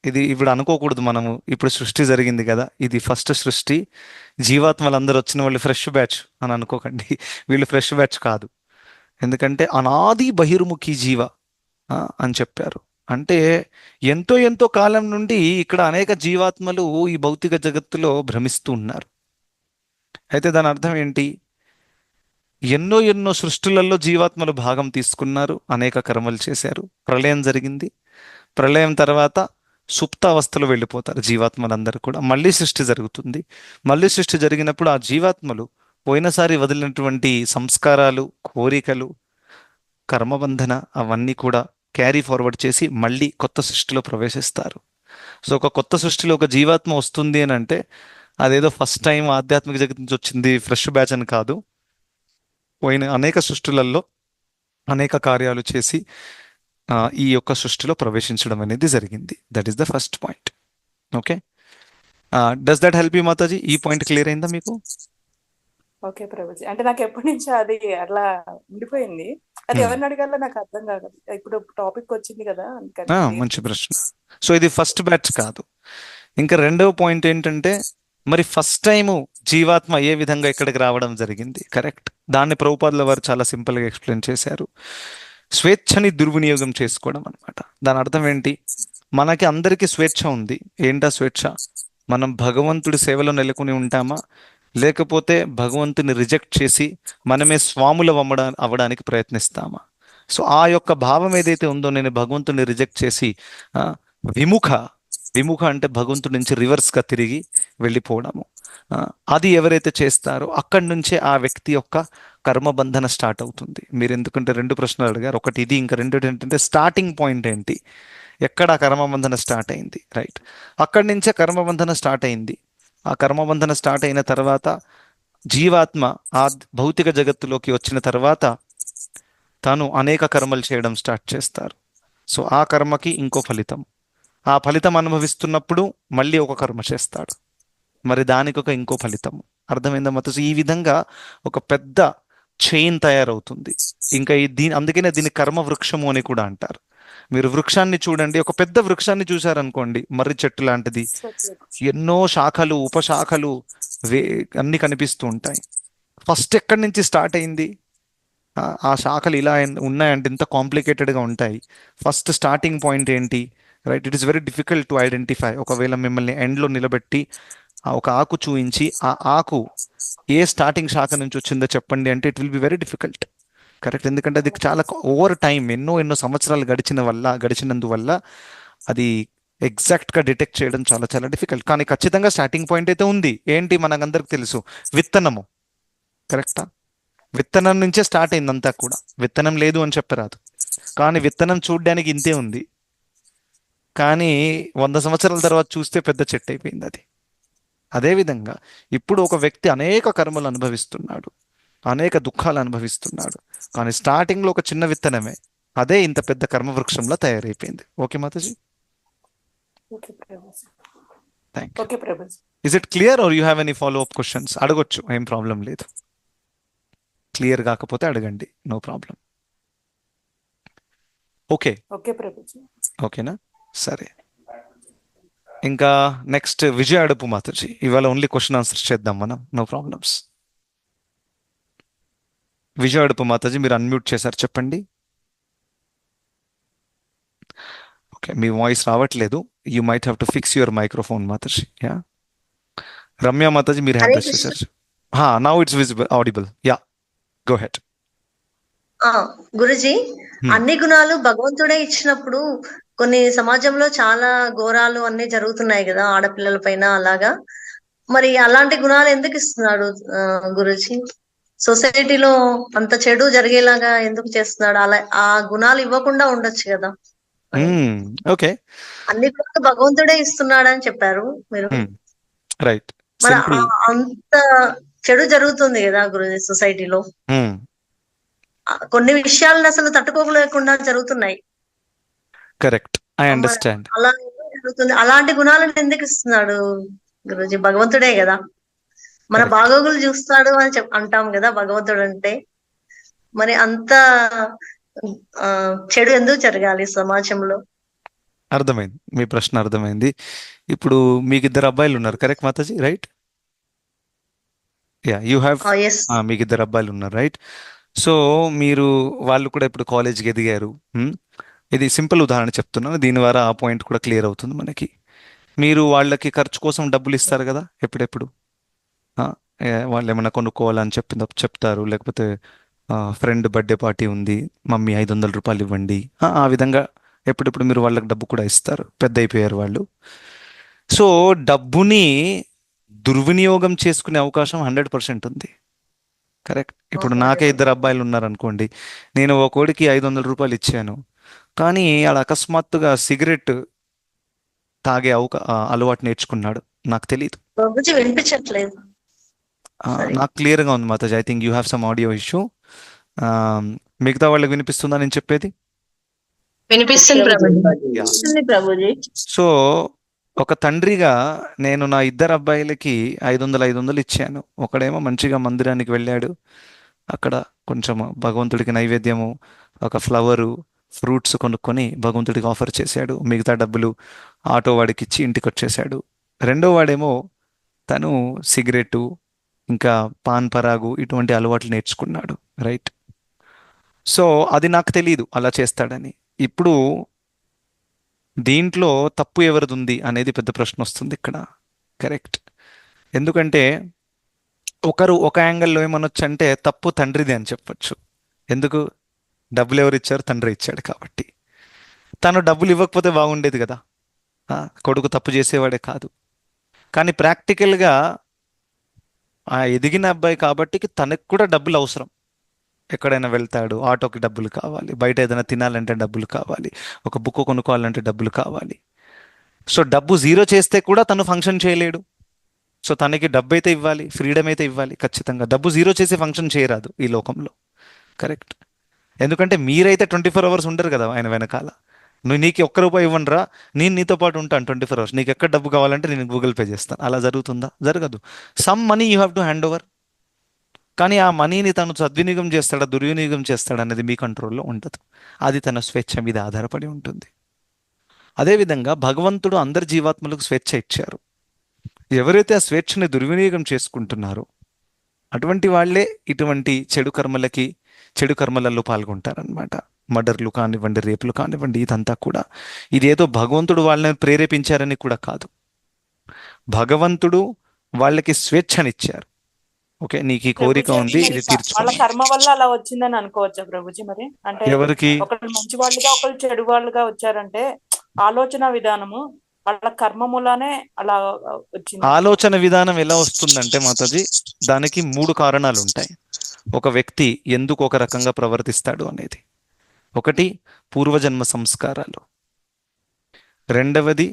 ఇది ఇప్పుడు అనుకోకూడదు మనము, ఇప్పుడు సృష్టి జరిగింది కదా, ఇది ఫస్ట్ సృష్టి, జీవాత్మలందరూ వచ్చిన వాళ్ళు ఫ్రెష్ బ్యాచ్ అని అనుకోకండి. వీళ్ళు ఫ్రెష్ బ్యాచ్ కాదు. ఎందుకంటే అనాది బహిర్ముఖి జీవ అని చెప్పారు. అంటే ఎంతో ఎంతో కాలం నుండి ఇక్కడ అనేక జీవాత్మలు ఈ భౌతిక జగత్తులో భ్రమిస్తూ ఉన్నారు. అయితే దాని అర్థం ఏంటి? ఎన్నో ఎన్నో సృష్టిలలో జీవాత్మలు భాగం తీసుకున్నారు, అనేక కర్మలు చేశారు. ప్రళయం జరిగింది, ప్రళయం తర్వాత సుప్తావస్థలో వెళ్ళిపోతారు జీవాత్మలందరూ కూడా. మళ్ళీ సృష్టి జరుగుతుంది. మళ్ళీ సృష్టి జరిగినప్పుడు ఆ జీవాత్మలు పోయినసారి వదిలినటువంటి సంస్కారాలు, కోరికలు, కర్మబంధన అవన్నీ కూడా క్యారీ ఫార్వర్డ్ చేసి మళ్ళీ కొత్త సృష్టిలో ప్రవేశిస్తారు. సో ఒక కొత్త సృష్టిలో ఒక జీవాత్మ వస్తుంది అని అంటే అదేదో ఫస్ట్ టైం ఆధ్యాత్మిక జగత్ నుంచి వచ్చింది ఫ్రెష్ బ్యాచ్ అని కాదు. పోయిన అనేక సృష్టిలలో అనేక కార్యాలు చేసి ఈ యొక్క సృష్టిలో ప్రవేశించడం అనేది జరిగింది. That is the first point. Okay, does that help you Mataji? ఈ పాయింట్ క్లియర్ అయిందా మీకు? ఓకే ప్రభుజీ. అంటే నాకు ఎప్పటి నుంచో అది అట్లా ఉండిపోయింది. అది ఎవరిని అడగాలో నాకు అర్థం కాదు. ఇప్పుడు టాపిక్ వచ్చింది కదా అందుకని. మంచి ప్రశ్న. సో ఇది ఫస్ట్ బ్యాచ్ కాదు. ఇంకా రెండవ పాయింట్ ఏంటంటే, మరి ఫస్ట్ టైము జీవాత్మ ఏ విధంగా ఇక్కడికి రావడం జరిగింది? కరెక్ట్. దాన్ని ప్రభుపాదుల వారు చాలా సింపుల్గా ఎక్స్ప్లెయిన్ చేశారు. స్వేచ్ఛని దుర్వినియోగం చేసుకోవడం అనమాట. దాని అర్థం ఏంటి? మనకి అందరికీ స్వేచ్ఛ ఉంది. ఏంటా స్వేచ్ఛ? మనం భగవంతుడి సేవలో నెలకొని ఉంటామా, లేకపోతే భగవంతుని రిజెక్ట్ చేసి మనమే స్వాముల అవ్వడానికి ప్రయత్నిస్తామా? సో ఆ యొక్క భావం ఏదైతే ఉందో, నేను భగవంతుని రిజెక్ట్ చేసి విముఖ అంటే భగవంతుడి నుంచి రివర్స్గా తిరిగి వెళ్ళిపోవడము, అది ఎవరైతే చేస్తారో అక్కడి నుంచే ఆ వ్యక్తి యొక్క కర్మబంధన స్టార్ట్ అవుతుంది. మీరు ఎందుకంటే రెండు ప్రశ్నలు అడిగారు, ఒకటి ఇది, ఇంకా రెండు ఏంటంటే స్టార్టింగ్ పాయింట్ ఏంటి, ఎక్కడ ఆ కర్మబంధన స్టార్ట్ అయింది, రైట్? అక్కడి నుంచే కర్మబంధన స్టార్ట్ అయింది. ఆ కర్మబంధన స్టార్ట్ అయిన తర్వాత జీవాత్మ ఆ భౌతిక జగత్తులోకి వచ్చిన తర్వాత తాను అనేక కర్మలు చేయడం స్టార్ట్ చేస్తారు. సో ఆ కర్మకి ఇంకో ఫలితం, ఆ ఫలితం అనుభవిస్తున్నప్పుడు మళ్ళీ ఒక కర్మ చేస్తాడు, మరి దానికి ఒక ఇంకో ఫలితం. అర్థమైందా మత? ఈ విధంగా ఒక పెద్ద చైన్ తయారవుతుంది. ఇంకా అందుకనే దీన్ని కర్మ వృక్షము అని కూడా అంటారు. మీరు వృక్షాన్ని చూడండి, ఒక పెద్ద వృక్షాన్ని చూశారనుకోండి, మర్రి చెట్టు లాంటిది, ఎన్నో శాఖలు, ఉపశాఖలు వే అన్ని కనిపిస్తూ ఉంటాయి. ఫస్ట్ ఎక్కడి నుంచి స్టార్ట్ అయింది? ఆ శాఖలు ఇలా ఉన్నాయంటే ఇంత కాంప్లికేటెడ్గా ఉంటాయి. ఫస్ట్ స్టార్టింగ్ పాయింట్ ఏంటి, right? It is very difficult to identify. ఒకవేళ మిమ్మల్ని ఎండ్లో నిలబెట్టి ఒక ఆకు చూయించి ఆ ఆకు ఏ స్టార్టింగ్ శాఖ నుంచి వచ్చిందో చెప్పండి అంటే it will be very difficult, correct? ఎందుకంటే అది చాలా ఓవర్ టైం, ఎన్నో సంవత్సరాలు గడిచినందువల్ల అది ఎగ్జాక్ట్గా డిటెక్ట్ చేయడం చాలా చాలా డిఫికల్ట్. కానీ ఖచ్చితంగా స్టార్టింగ్ పాయింట్ అయితే ఉంది. ఏంటి? మనకందరికి తెలుసు, విత్తనము, కరెక్టా? విత్తనం నుంచే స్టార్ట్ అయింది అంతా కూడా. విత్తనం లేదు అని చెప్పరాదు, కానీ విత్తనం చూడడానికి ఇంతే ఉంది, కానీ 100 సంవత్సరాల తర్వాత చూస్తే పెద్ద చెట్టు అయిపోయింది అది. అదేవిధంగా ఇప్పుడు ఒక వ్యక్తి అనేక కర్మలు అనుభవిస్తున్నాడు, అనేక దుఃఖాలు అనుభవిస్తున్నాడు, కానీ స్టార్టింగ్లో ఒక చిన్న విత్తనమే, అదే ఇంత పెద్ద కర్మవృక్షంలో తయారైపోయింది. Okay Mataji? Okay Prabhuji. Thank you. Okay prabhuji. Is it clear or you have any follow up questions? అడగొచ్చు, ఏం ప్రాబ్లం లేదు. క్లియర్ కాకపోతే అడగండి, no problem. Okay, okay Prabhuji. ఓకేనా? సరే, ఇంకా నెక్స్ట్ విజయ అడుపు మాతాజీ. ఇవాళ ఓన్లీ క్వశ్చన్ ఆన్సర్స్ చేద్దాం మనం, నో ప్రాబ్లమ్స్. విజయ అడుపు మాతాజీ, మీరు అన్మ్యూట్ చేశారు, చెప్పండి. ఓకే, మీ వాయిస్ రావట్లేదు. You might have to fix your microphone Mataji. Yeah, Ramya Mataji, మీరు హ్యాండ్ హరే రైస్ కృష్ణ. చేశారు. Now it's visible, audible. Yeah, go head. ఆ గురుజీ, అన్ని గుణాలు భగవంతుడే ఇచ్చినప్పుడు కొన్ని సమాజంలో చాలా ఘోరాలు అన్ని జరుగుతున్నాయి కదా ఆడపిల్లల పైన అలాగా. మరి అలాంటి గుణాలు ఎందుకు ఇస్తున్నాడు గురుజీ? సొసైటీలో అంత చెడు జరిగేలాగా ఎందుకు చేస్తున్నాడు? అలా ఆ గుణాలు ఇవ్వకుండా ఉండొచ్చు కదా. ఓకే, అన్ని గుణాలు భగవంతుడే ఇస్తున్నాడని చెప్పారు మీరు. రైట్. మరి సింపుల్. అంత చెడు జరుగుతుంది కదా గురుజీ సొసైటీలో. కొన్ని విషయాలను అసలు తట్టుకోలేకుండా జరుగుతున్నాయి. Correct, I understand. అలా ఎందుకు జరుగుతుంది? అలాంటి గుణాలను ఎందుకు ఇస్తున్నాడు గురుజీ? భగవంతుడే కదా, మన Correct. బాగోగులు చూస్తాడు అని అంటాం కదా భగవంతుడు అంటే. మరి అంత చెడు ఎందుకు జరగాలి సమాజంలో? అర్థమైంది, మీ ప్రశ్న అర్థమైంది. ఇప్పుడు మీకు 2 అబ్బాయిలు ఉన్నారు, correct mataji? Right? Yeah, you have. Yes. మీకు 2 అబ్బాయిలు ఉన్నారు, రైట్? సో మీరు, వాళ్ళు కూడా ఇప్పుడు కాలేజ్కి ఎదిగారు. ఇది సింపుల్ ఉదాహరణ చెప్తున్నాను, దీని ద్వారా ఆ పాయింట్ కూడా క్లియర్ అవుతుంది మనకి. మీరు వాళ్ళకి ఖర్చు కోసం డబ్బులు ఇస్తారు కదా ఎప్పుడెప్పుడు. వాళ్ళు ఏమైనా కొనుక్కోవాలని చెప్తారు, లేకపోతే ఫ్రెండ్ బర్త్డే పార్టీ ఉంది, మమ్మీ 500 రూపాయలు ఇవ్వండి, ఆ విధంగా ఎప్పుడెప్పుడు మీరు వాళ్ళకి డబ్బు కూడా ఇస్తారు. పెద్ద అయిపోయారు వాళ్ళు. సో డబ్బుని దుర్వినియోగం చేసుకునే అవకాశం 100% ఉంది, కరెక్ట్? ఇప్పుడు నాకే 2 అబ్బాయిలు ఉన్నారనుకోండి, నేను ఒకడికి 500 రూపాయలు ఇచ్చాను, కానీ ఆడ అకస్మాత్తుగా సిగరెట్ తాగే అలవాటు నేర్చుకున్నాడు, నాకు తెలియదు. ప్రభుజీ వినిపించట్లేదు. నాకు క్లియర్గా ఉంది Mataji. I think you have some audio issue. మిగతా వాళ్ళకి వినిపిస్తుందా నేను చెప్పేది? వినిపిస్తుంది ప్రభుజీ. సో ఒక తండ్రిగా నేను నా 2 అబ్బాయిలకి 500 ఇచ్చాను. ఒకడేమో మంచిగా మందిరానికి వెళ్ళాడు, అక్కడ కొంచెం భగవంతుడికి నైవేద్యము, ఒక ఫ్లవరు, ఫ్రూట్స్ కొనుక్కొని భగవంతుడికి ఆఫర్ చేశాడు. మిగతా డబ్బులు ఆటో వాడికి ఇచ్చి ఇంటికి వచ్చేసాడు. రెండో వాడేమో తను సిగరెటు, ఇంకా పాన్ పరాగు ఇటువంటి అలవాట్లు నేర్చుకున్నాడు, రైట్? సో అది నాకు తెలియదు అలా చేస్తాడని. ఇప్పుడు దీంట్లో తప్పు ఎవరిది ఉంది అనేది పెద్ద ప్రశ్న వస్తుంది ఇక్కడ, కరెక్ట్? ఎందుకంటే ఒక యాంగిల్లో ఏమనొచ్చు అంటే తప్పు తండ్రిది అని చెప్పొచ్చు. ఎందుకు? డబ్బులు ఎవరు ఇచ్చారు? తండ్రి ఇచ్చాడు కాబట్టి. తను డబ్బులు ఇవ్వకపోతే బాగుండేది కదా, కొడుకు తప్పు చేసేవాడే కాదు. కానీ ప్రాక్టికల్గా ఆ ఎదిగిన అబ్బాయి కాబట్టి తనకు కూడా డబ్బులు అవసరం, ఎక్కడైనా వెళ్తాడు, ఆటోకి డబ్బులు కావాలి, బయట ఏదైనా తినాలంటే డబ్బులు కావాలి, ఒక బుక్ కొనుక్కోవాలంటే డబ్బులు కావాలి. సో డబ్బు జీరో చేస్తే కూడా తను ఫంక్షన్ చేయలేడు. సో తనకి డబ్బు అయితే ఇవ్వాలి, ఫ్రీడమ్ అయితే ఇవ్వాలి ఖచ్చితంగా. డబ్బు జీరో చేసి ఫంక్షన్ చేయరాదు ఈ లోకంలో. కరెక్ట్. ఎందుకంటే మీరైతే 24 hours ఉండరు కదా ఆయన వెనకాల. నువ్వు నీకు ఒక్క రూపాయి ఇవ్వనరా, నేను నీతో పాటు ఉంటాను 24 hours, నీకు ఎక్కడ డబ్బు కావాలంటే నేను గూగుల్ పే చేస్తాను. అలా జరుగుతుందా? జరగదు. Some money you have to hand over. కానీ ఆ మనీని తను సద్వినియోగం చేస్తాడా, దుర్వినియోగం చేస్తాడా అనేది మీ కంట్రోల్లో ఉండదు. అది తన స్వేచ్ఛ మీద ఆధారపడి ఉంటుంది. అదేవిధంగా భగవంతుడు అందరి జీవాత్మలకు స్వేచ్ఛ ఇచ్చారు. ఎవరైతే ఆ స్వేచ్ఛని దుర్వినియోగం చేసుకుంటున్నారో అటువంటి వాళ్ళే ఇటువంటి చెడు కర్మలలో పాల్గొంటారనమాట. మర్డర్లు కానివ్వండి, రేపులు కానివ్వండి, ఇదంతా కూడా ఇదేదో భగవంతుడు వాళ్ళని ప్రేరేపించారని కూడా కాదు. భగవంతుడు వాళ్ళకి స్వేచ్ఛనిచ్చారు. ఓకే, నీకు ఈ కోరిక ప్రభుజీ, ఉంది, మరి ఇది వాళ్ళ తీర్చుకోవాలి. కర్మ వల్ల అలా వచ్చిందని అనుకోవచ్చా ప్రభుజీ? మరి అంటే ఎవరికి? ఒకళ్ళు మంచి వాళ్ళుగా ఒకళ్ళు చెడు వాళ్ళుగా వచ్చారంటే ఆలోచన విధానము వాళ్ళ కర్మ మూలానే అలా వచ్చింది. ఆలోచన విధానం ఎలా వస్తుందంటే మాతాజీ, దానికి 3 కారణాలు ఉంటాయి. ఒక వ్యక్తి ఎందుకు ఒక రకంగా ప్రవర్తిస్తాడు అనేది. ఒకటి పూర్వజన్మ సంస్కారాలు, రెండవది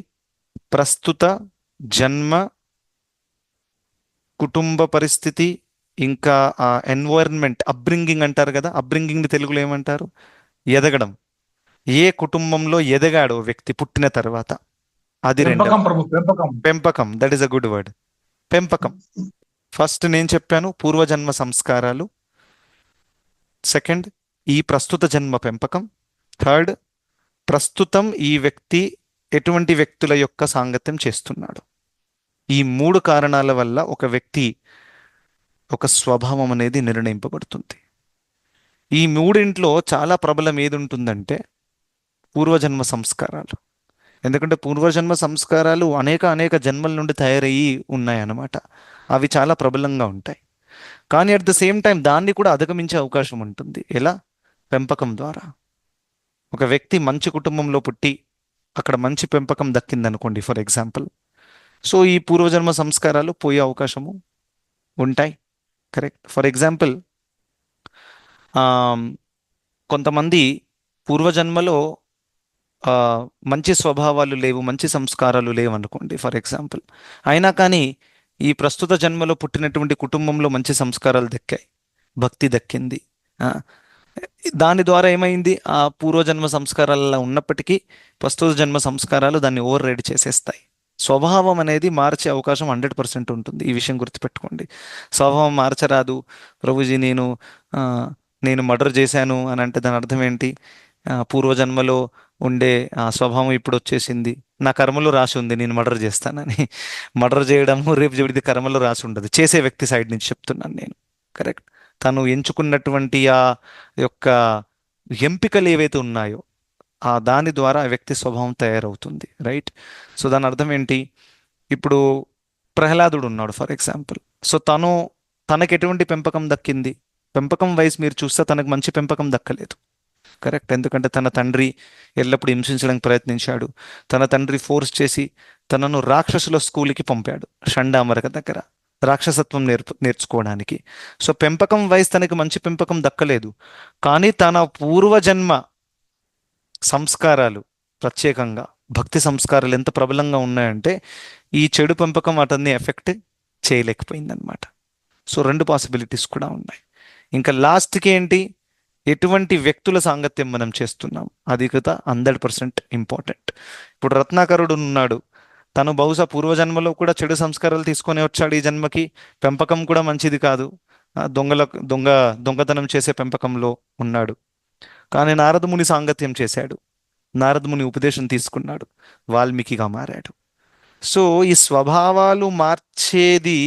ప్రస్తుత జన్మ కుటుంబ పరిస్థితి, ఇంకా ఆ ఎన్వైరన్మెంట్, అప్బ్రింగింగ్ అంటారు కదా. అప్బ్రింగింగ్ని తెలుగులో ఏమంటారు? ఎదగడం. ఏ కుటుంబంలో ఎదగాడో వ్యక్తి పుట్టిన తర్వాత, అది రెండవ. పెంపకం. That is a good word. పెంపకం. ఫస్ట్ నేను చెప్పాను పూర్వజన్మ సంస్కారాలు, సెకండ్ ఈ ప్రస్తుత జన్మ పెంపకం, థర్డ్ ప్రస్తుతం ఈ వ్యక్తి ఎటువంటి వ్యక్తుల యొక్క సాంగత్యం చేస్తున్నాడు. ఈ 3 కారణాల వల్ల ఒక వ్యక్తి ఒక స్వభావం అనేది నిర్ణయింపబడుతుంది. ఈ 3 చాలా ప్రబలం ఏది ఉంటుందంటే పూర్వజన్మ సంస్కారాలు. ఎందుకంటే పూర్వజన్మ సంస్కారాలు అనేక జన్మల నుండి తయారయ్యి ఉన్నాయన్నమాట. అవి చాలా ప్రబలంగా ఉంటాయి. కానీ అట్ ద సేమ్ టైం దాన్ని కూడా అధిగమించే అవకాశం ఉంటుంది. ఎలా? పెంపకం ద్వారా. ఒక వ్యక్తి మంచి కుటుంబంలో పుట్టి అక్కడ మంచి పెంపకం దక్కిందనుకోండి ఫర్ ఎగ్జాంపుల్, సో ఈ పూర్వజన్మ సంస్కారాలు పోయే అవకాశము ఉంటాయి. కరెక్ట్. ఫర్ ఎగ్జాంపుల్, కొంతమంది పూర్వజన్మలో మంచి స్వభావాలు లేవు, మంచి సంస్కారాలు లేవు అనుకోండి ఫర్ ఎగ్జాంపుల్, అయినా కానీ ఈ ప్రస్తుత జన్మలో పుట్టినటువంటి కుటుంబంలో మంచి సంస్కారాలు దక్కాయి, భక్తి దక్కింది. దాని ద్వారా ఏమైంది? ఆ పూర్వజన్మ సంస్కారాలలో ఉన్నప్పటికీ ప్రస్తుత జన్మ సంస్కారాలు దాన్ని ఓవర్ రైడ్ చేసేస్తాయి. స్వభావం అనేది మార్చే అవకాశం 100% ఉంటుంది. ఈ విషయం గుర్తుపెట్టుకోండి. స్వభావం మార్చరాదు. ప్రభుజీ నేను మర్డర్ చేశాను అని అంటే దాని అర్థం ఏంటి? పూర్వజన్మలో ఉండే స్వభావం ఇప్పుడు వచ్చేసింది, నా కర్మలో రాసి ఉంది నేను మర్డర్ చేస్తానని. మర్డర్ చేయడము, రేపు చెబితే కర్మలో రాసి ఉండదు, చేసే వ్యక్తి సైడ్ నుంచి చెప్తున్నాను నేను. కరెక్ట్. తను ఎంచుకున్నటువంటి ఆ యొక్క ఎంపికలు ఏవైతే ఉన్నాయో దాని ద్వారా ఆ వ్యక్తి స్వభావం తయారవుతుంది. రైట్. సో దాని అర్థం ఏంటి? ఇప్పుడు ప్రహ్లాదుడు ఉన్నాడు ఫర్ ఎగ్జాంపుల్. సో తనకు ఎటువంటి పెంపకం దక్కింది? పెంపకం వైజ్ మీరు చూస్తే తనకు మంచి పెంపకం దక్కలేదు. కరెక్ట్. ఎందుకంటే తన తండ్రి ఎల్లప్పుడూ హింసించడానికి ప్రయత్నించాడు. తన తండ్రి ఫోర్స్ చేసి తనను రాక్షసుల స్కూల్కి పంపాడు, షండామరక దగ్గర, రాక్షసత్వం నేర్చుకోవడానికి. సో పెంపకం వైజ్ తనకి మంచి పెంపకం దక్కలేదు. కానీ తన పూర్వజన్మ సంస్కారాలు, ప్రత్యేకంగా భక్తి సంస్కారాలు ఎంత ప్రబలంగా ఉన్నాయంటే ఈ చెడు పెంపకం అతన్ని ఎఫెక్ట్ చేయలేకపోయిందనమాట. సో 2 పాసిబిలిటీస్ కూడా ఉన్నాయి. ఇంకా లాస్ట్కి ఏంటి? ఎటువంటి వ్యక్తుల సాంగత్యం మనం చేస్తున్నాం, అది కదా 100% ఇంపార్టెంట్. ఇప్పుడు రత్నాకరుడు ఉన్నాడు, తను బహుశా పూర్వజన్మలో కూడా చెడు సంస్కారాలు తీసుకొని వచ్చాడు, ఈ జన్మకి పెంపకం కూడా మంచిది కాదు, దొంగతనం చేసే పెంపకంలో ఉన్నాడు. కానీ నారదముని సాంగత్యం చేశాడు, నారదముని ఉపదేశం తీసుకున్నాడు, వాల్మీకిగా మారాడు. సో ఈ స్వభావాలు మార్చేది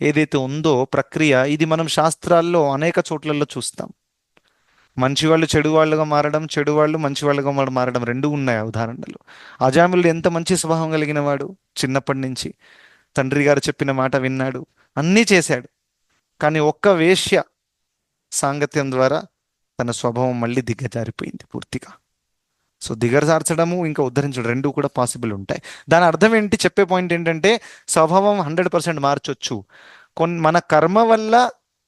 ఏదైతే ఉందో ప్రక్రియ, ఇది మనం శాస్త్రాల్లో అనేక చోట్లలో చూస్తాం. మంచివాళ్ళు చెడు వాళ్ళుగా మారడం, చెడు వాళ్ళు మంచి వాళ్ళుగా మారడం 2 ఉన్నాయి ఉదాహరణలు. అజామిలుడు ఎంత మంచి స్వభావం కలిగిన వాడు, చిన్నప్పటి నుంచి తండ్రి గారు చెప్పిన మాట విన్నాడు, అన్నీ చేశాడు. కానీ ఒక్క వేశ్య సాంగత్యం ద్వారా తన స్వభావం మళ్ళీ దిగజారిపోయింది పూర్తిగా. సో దిగజార్చడము ఇంకా ఉద్ధరించడం 2 కూడా పాసిబుల్ ఉంటాయి. దాని అర్థం ఏంటి? చెప్పే పాయింట్ ఏంటంటే స్వభావం 100% మార్చొచ్చు. మన కర్మ వల్ల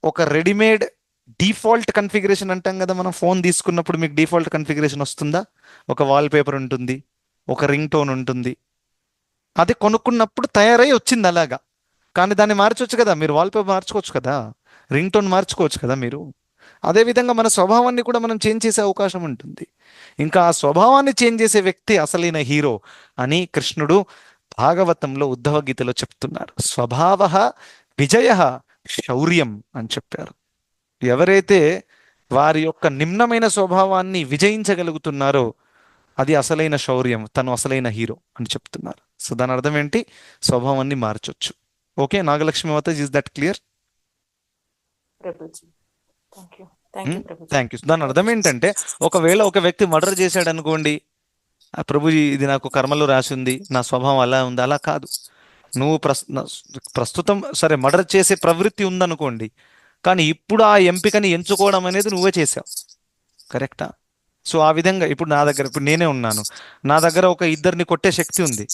ఒక రెడీమేడ్ డిఫాల్ట్ కన్ఫిగరేషన్ అంటాం కదా, మనం ఫోన్ తీసుకున్నప్పుడు మీకు డిఫాల్ట్ కన్ఫిగరేషన్ వస్తుందా? ఒక వాల్ పేపర్ ఉంటుంది, ఒక రింగ్ టోన్ ఉంటుంది. అది కొనుక్కున్నప్పుడు తయారై వచ్చింది అలాగా. కానీ దాన్ని మార్చవచ్చు కదా, మీరు వాల్పేపర్ మార్చుకోవచ్చు కదా, రింగ్ టోన్ మార్చుకోవచ్చు కదా మీరు. అదేవిధంగా మన స్వభావాన్ని కూడా మనం చేంజ్ చేసే అవకాశం ఉంటుంది. ఇంకా ఆ స్వభావాన్ని చేంజ్ చేసే వ్యక్తి అసలైన హీరో అని కృష్ణుడు భాగవతంలో ఉద్ధవ గీతలో చెప్తున్నారు. స్వభావ విజయ శౌర్యం అని చెప్పారు. ఎవరైతే వారి యొక్క నిమ్నమైన స్వభావాన్ని విజయించగలుగుతున్నారో అది అసలైన శౌర్యం, తను అసలైన హీరో అని చెప్తున్నారు. సో దాని అర్థం ఏంటి? స్వభావాన్ని మార్చొచ్చు. Okay Nagalakshmi Mata, is that clear? Prabhuji thank you ప్రభుజీ. Thank you. దాని అర్థం ఏంటంటే, ఒకవేళ ఒక వ్యక్తి మర్డర్ చేశాడు అనుకోండి, ప్రభుజీ ఇది నాకు కర్మలో రాసి ఉంది, నా స్వభావం అలా ఉంది, అలా కాదు. నువ్వు ప్రస్తుతం సరే మర్డర్ చేసే ప్రవృత్తి ఉందనుకోండి, కానీ ఇప్పుడు ఆ ఎంపికని ఎంచుకోవడం అనేది నువ్వే చేసావు, కరెక్టా? సో ఆ విధంగా ఇప్పుడు నా దగ్గర, ఇప్పుడు నేనే ఉన్నాను, నా దగ్గర ఒక ఇద్దరిని కొట్టే శక్తి ఉంది,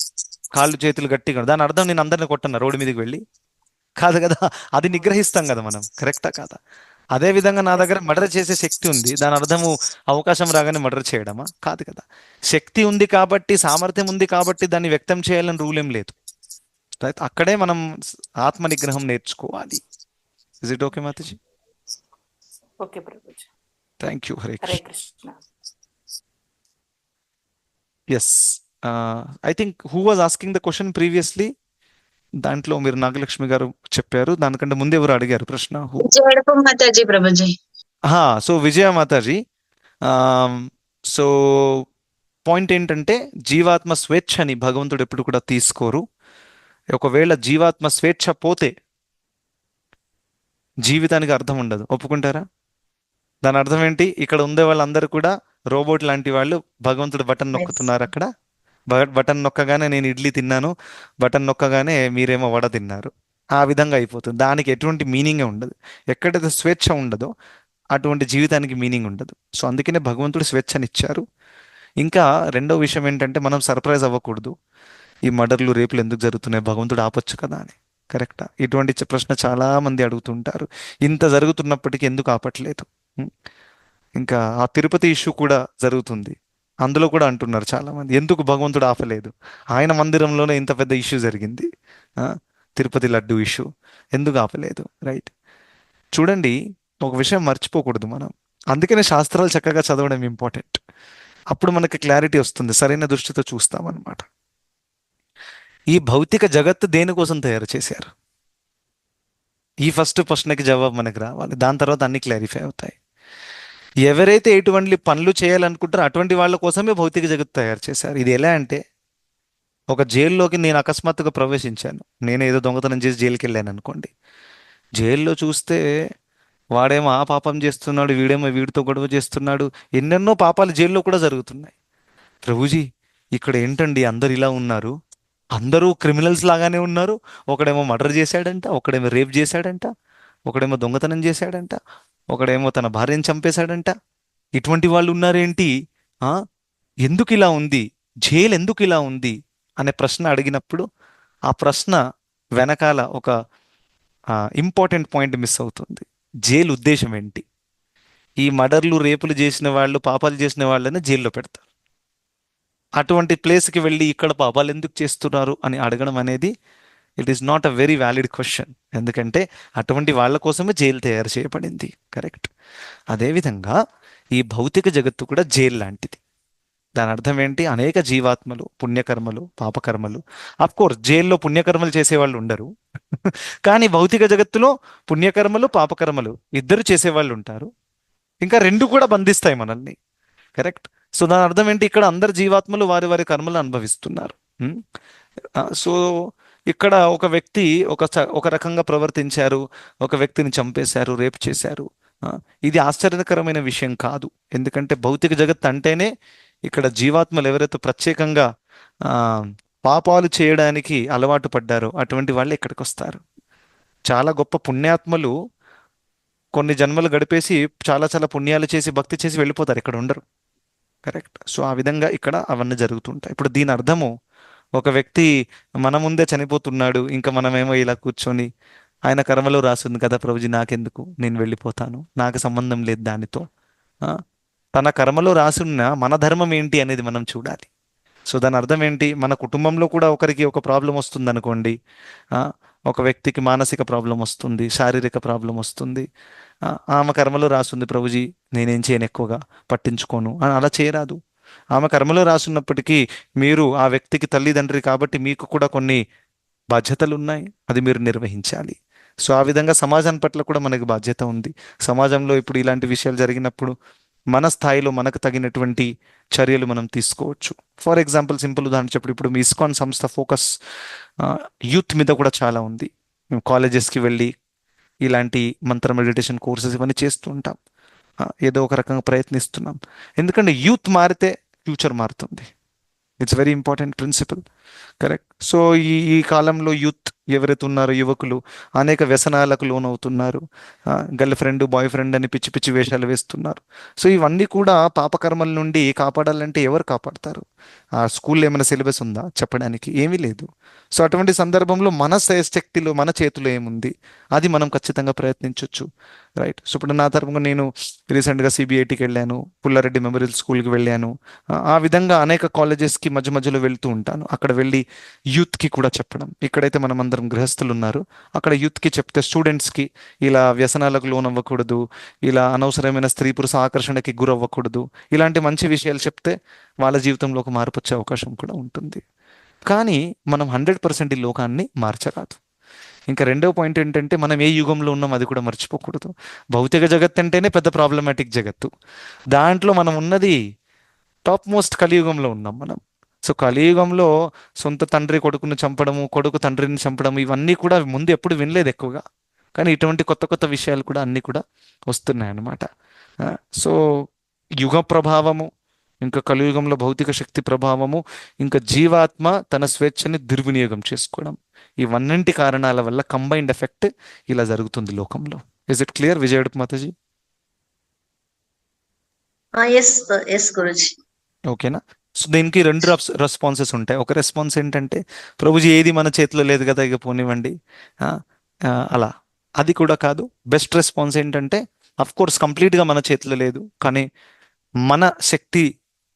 కాళ్ళు చేతులు గట్టిగా. దాని అర్థం నేను అందరిని కొట్టను రోడ్డు మీదకి వెళ్ళి, కాదు కదా, అది నిగ్రహిస్తాం కదా మనం, కరెక్టా కాదా? అదే విధంగా నా దగ్గర మర్డర్ చేసే శక్తి ఉంది, దాని అర్థము అవకాశం రాగానే మర్డర్ చేయడమా? కాదు కదా. శక్తి ఉంది కాబట్టి, సామర్థ్యం ఉంది కాబట్టి దాన్ని వ్యక్తం చేయాలని రూల్ ఏం లేదు. రైట్, అక్కడే మనం ఆత్మ నిగ్రహం నేర్చుకోవాలి. Is it okay Mataji? Okay Prabhuji. Thank you. Hare Hare Krishna. Krishna. Yes, I think who was asking the question previously? దాంట్లో మీరు నాగలక్ష్మి గారు చెప్పారు, దానికంటే ముందు ఎవరు అడిగారు ప్రశ్న? మాతాజీ ప్రభుజీ. సో విజయ మాతాజీ, సో పాయింట్ ఏంటంటే, జీవాత్మ స్వేచ్ఛని భగవంతుడు ఎప్పుడు కూడా తీసుకోరు. ఒకవేళ జీవాత్మ స్వేచ్ఛ పోతే జీవితానికి అర్థం ఉండదు. ఒప్పుకుంటారా? దాని అర్థం ఏంటి? ఇక్కడ ఉండే వాళ్ళందరూ కూడా రోబోట్ లాంటి వాళ్ళు. భగవంతుడు బటన్ నొక్కుతున్నారు అక్కడ, బటన్ నొక్కగానే నేను ఇడ్లీ తిన్నాను, బటన్ నొక్కగానే మీరేమో వడ తిన్నారు. ఆ విధంగా అయిపోతుంది. దానికి ఎటువంటి మీనింగే ఉండదు. ఎక్కడైతే స్వేచ్ఛ ఉండదో అటువంటి జీవితానికి మీనింగ్ ఉండదు. సో అందుకనే భగవంతుడు స్వేచ్ఛనిచ్చారు. ఇంకా రెండో విషయం ఏంటంటే, మనం సర్ప్రైజ్ అవ్వకూడదు. ఈ మర్డర్లు రేపులు ఎందుకు జరుగుతున్నాయి, భగవంతుడు ఆపొచ్చు కదా అని. కరెక్టా? ఇటువంటి ప్రశ్న చాలా మంది అడుగుతుంటారు. ఇంత జరుగుతున్నప్పటికీ ఎందుకు ఆపట్లేదు? ఉం? ఇంకా ఆ తిరుపతి ఇష్యూ కూడా జరుగుతుంది, అందులో కూడా అంటున్నారు చాలా మంది, ఎందుకు భగవంతుడు ఆపలేదు? ఆయన మందిరంలోనే ఇంత పెద్ద ఇష్యూ జరిగింది, ఆ, తిరుపతి లడ్డు ఇష్యూ, ఎందుకు ఆపలేదు? రైట్, చూడండి, ఒక విషయం మర్చిపోకూడదు మనం. అందుకనే శాస్త్రాలు చక్కగా చదవడం ఇంపార్టెంట్. అప్పుడు మనకి క్లారిటీ వస్తుంది, సరైన దృష్టితో చూస్తామన్నమాట. ఈ భౌతిక జగత్తు దేనికోసం తయారు చేశారు? ఈ ఫస్ట్ ప్రశ్నకి జవాబు మనకు రావాలి, దాని తర్వాత అన్ని క్లారిఫై అవుతాయి. ఎవరైతే ఎటువంటి పనులు చేయాలనుకుంటారో అటువంటి వాళ్ళ కోసమే భౌతిక జగత్తు తయారు చేశారు. ఇది ఎలా అంటే, ఒక జైల్లోకి నేను అకస్మాత్తుగా ప్రవేశించాను, నేను ఏదో దొంగతనం చేసి జైలుకి వెళ్ళాను అనుకోండి. జైల్లో చూస్తే వాడేమో ఆ పాపం చేస్తున్నాడు, వీడేమో వీడితో గొడవ చేస్తున్నాడు, ఎన్నెన్నో పాపాలు జైల్లో కూడా జరుగుతున్నాయి. ప్రభుజీ ఇక్కడ ఏంటండి అందరు ఇలా ఉన్నారు, అందరూ క్రిమినల్స్ లాగానే ఉన్నారు. ఒకడేమో మర్డర్ చేశాడంట, ఒకడేమో రేప్ చేశాడంట, ఒకడేమో దొంగతనం చేశాడంట, ఒకడేమో తన భార్యను చంపేశాడంట. ఇటువంటి వాళ్ళు ఉన్నారేంటి? ఆ ఎందుకు ఇలా ఉంది, జైలు ఎందుకు ఇలా ఉంది అనే ప్రశ్న అడిగినప్పుడు ఆ ప్రశ్న వెనకాల ఒక ఇంపార్టెంట్ పాయింట్ మిస్ అవుతుంది. జైలు ఉద్దేశం ఏంటి? ఈ మర్డర్లు రేపులు చేసిన వాళ్ళు, పాపాలు చేసిన వాళ్ళని జైల్లో పెడతారు. అటువంటి ప్లేస్కి వెళ్ళి ఇక్కడ పాపాలు ఎందుకు చేస్తున్నారు అని అడగడం అనేది it is not a very valid question. ఎందుకంటే అటువంటి వాళ్ళ కోసమే జైలు తయారు చేయబడింది. కరెక్ట్. అదేవిధంగా ఈ భౌతిక జగత్తు కూడా జైలు లాంటిది. దాని అర్థం ఏంటి? అనేక జీవాత్మలు, పుణ్యకర్మలు, పాపకర్మలు. అఫ్ కోర్స్ జైల్లో పుణ్యకర్మలు చేసేవాళ్ళు ఉండరు, కానీ భౌతిక జగత్తులో పుణ్యకర్మలు, పాపకర్మలు ఇద్దరు చేసేవాళ్ళు ఉంటారు. ఇంకా రెండు కూడా బంధిస్తాయి మనల్ని. కరెక్ట్. సో దాని అర్థం ఏంటి? ఇక్కడ అందరు జీవాత్మలు వారి వారి కర్మలు అనుభవిస్తున్నారు. సో ఇక్కడ ఒక వ్యక్తి ఒక రకంగా ప్రవర్తించారు, ఒక వ్యక్తిని చంపేశారు, రేప్ చేశారు. ఇది ఆశ్చర్యకరమైన విషయం కాదు. ఎందుకంటే భౌతిక జగత్ అంటేనే ఇక్కడ జీవాత్మలు ఎవరైతే ప్రత్యేకంగా పాపాలు చేయడానికి అలవాటు పడ్డారో అటువంటి వాళ్ళు ఇక్కడికి వస్తారు. చాలా గొప్ప పుణ్యాత్మలు కొన్ని జన్మలు గడిపేసి చాలా చాలా పుణ్యాలు చేసి భక్తి చేసి వెళ్ళిపోతారు, ఇక్కడ ఉండరు. కరెక్ట్. సో ఆ విధంగా ఇక్కడ అవన్నీ జరుగుతుంటాయి. ఇప్పుడు దీని అర్థము, ఒక వ్యక్తి మన ముందే చనిపోతున్నాడు, ఇంకా మనమేమో ఇలా కూర్చొని ఆయన కర్మలో రాసింది కదా ప్రభుజీ, నాకెందుకు, నేను వెళ్ళిపోతాను, నాకు సంబంధం లేదు దానితో. ఆ, తన కర్మలో రాసున్న మన ధర్మం ఏంటి అనేది మనం చూడాలి. సో దాని అర్థం ఏంటి, మన కుటుంబంలో కూడా ఒకరికి ఒక ప్రాబ్లం వస్తుంది అనుకోండి. ఆ, ఒక వ్యక్తికి మానసిక ప్రాబ్లం వస్తుంది, శారీరక ప్రాబ్లం వస్తుంది. ఆ, ఆమె కర్మలో రాస్తుంది ప్రభుజీ, నేనేం చేయను, ఎక్కువగా పట్టించుకోను అని అలా చేయరాదు. ఆమె కర్మలో రాసున్నప్పటికీ మీరు ఆ వ్యక్తికి తల్లిదండ్రి కాబట్టి మీకు కూడా కొన్ని బాధ్యతలు ఉన్నాయి, అది మీరు నిర్వహించాలి. సో ఆ విధంగా సమాజం పట్ల కూడా మనకి బాధ్యత ఉంది. సమాజంలో ఇప్పుడు ఇలాంటి విషయాలు జరిగినప్పుడు మన స్థాయిలో మనకు తగినటువంటి చర్యలు మనం తీసుకోవచ్చు. ఫర్ ఎగ్జాంపుల్ సింపుల్ ఉదాహరణ చెప్పి, ఇప్పుడు మీ ఇస్కాన్ సంస్థ ఫోకస్ యూత్ మీద కూడా చాలా ఉంది. మేము కాలేజెస్కి వెళ్ళి ఇలాంటి మంత్ర మెడిటేషన్ కోర్సెస్ ఇవన్నీ చేస్తూ ఉంటాం. ఏదో ఒక రకంగా ప్రయత్నిస్తున్నాం. ఎందుకంటే యూత్ మారితే ఫ్యూచర్ మారుతుంది. It's very important principle. Correct. So ఈ ఈ కాలంలో యూత్ ఎవరైతే ఉన్నారో, యువకులు అనేక వ్యసనాలకు లోనవుతున్నారు. గర్ల్ ఫ్రెండ్, బాయ్ ఫ్రెండ్ అని పిచ్చి పిచ్చి వేషాలు వేస్తున్నారు. సో ఇవన్నీ కూడా పాపకర్మల నుండి కాపాడాలంటే ఎవరు కాపాడతారు? ఆ స్కూల్లో ఏమైనా సిలబస్ ఉందా చెప్పడానికి? ఏమీ లేదు. సో అటువంటి సందర్భంలో మన శక్తిలో మన చేతిలో ఏముంది, అది మనం ఖచ్చితంగా ప్రయత్నించవచ్చు. రైట్. సో ఇప్పుడు నా తరపున నేను రీసెంట్గా సిబిఐటికి వెళ్ళాను, పుల్లారెడ్డి మెమోరియల్ స్కూల్కి వెళ్ళాను. ఆ విధంగా అనేక కాలేజెస్కి మధ్య మధ్యలో వెళ్తూ ఉంటాను. అక్కడ వెళ్ళి యూత్కి కూడా చెప్పడం. ఇక్కడైతే మనం అందరం గృహస్థులు ఉన్నారు, అక్కడ యూత్కి చెప్తే స్టూడెంట్స్కి ఇలా వ్యసనాలకు లోనవ్వకూడదు, ఇలా అనవసరమైన స్త్రీ పురుష ఆకర్షణకి గురవ్వకూడదు, ఇలాంటి మంచి విషయాలు చెప్తే వాళ్ళ జీవితంలో ఒక మార్పు వచ్చే అవకాశం కూడా ఉంటుంది. కానీ మనం 100% ఈ లోకాన్ని మార్చరాదు. ఇంకా రెండవ పాయింట్ ఏంటంటే, మనం ఏ యుగంలో ఉన్నాం అది కూడా మర్చిపోకూడదు. భౌతిక జగత్ అంటేనే పెద్ద ప్రాబ్లమాటిక్ జగత్తు. దాంట్లో మనం ఉన్నది టాప్ మోస్ట్ కలియుగంలో ఉన్నాం మనం. సో కలియుగంలో సొంత తండ్రి కొడుకును చంపడము, కొడుకు తండ్రిని చంపడము, ఇవన్నీ కూడా ముందు ఎప్పుడు వినలేదు ఎక్కువగా. కానీ ఇటువంటి కొత్త కొత్త విషయాలు కూడా అన్నీ కూడా వస్తున్నాయి అన్నమాట. సో యుగ ప్రభావము, ఇంకా కలియుగంలో భౌతిక శక్తి ప్రభావము, ఇంకా జీవాత్మ తన స్వేచ్ఛని దుర్వినియోగం చేసుకోవడం, ఇవన్నింటి కారణాల వల్ల కంబైన్డ్ ఎఫెక్ట్ ఇలా జరుగుతుంది లోకంలో. ఇస్ ఇట్ క్లియర్ విజయడుపు మాతాజీ? ఎస్ ఎస్ గురుజీ. ఓకేనా? సో దీనికి రెండు రెస్పాన్సెస్ ఉంటాయి. ఒక రెస్పాన్స్ ఏంటంటే, ప్రభుజీ ఏది మన చేతిలో లేదు కదా, ఇక పోనివ్వండి, ఆ, అలా. అది కూడా కాదు. బెస్ట్ రెస్పాన్స్ ఏంటంటే, అఫ్ కోర్స్ కంప్లీట్గా మన చేతిలో లేదు, కానీ మన శక్తి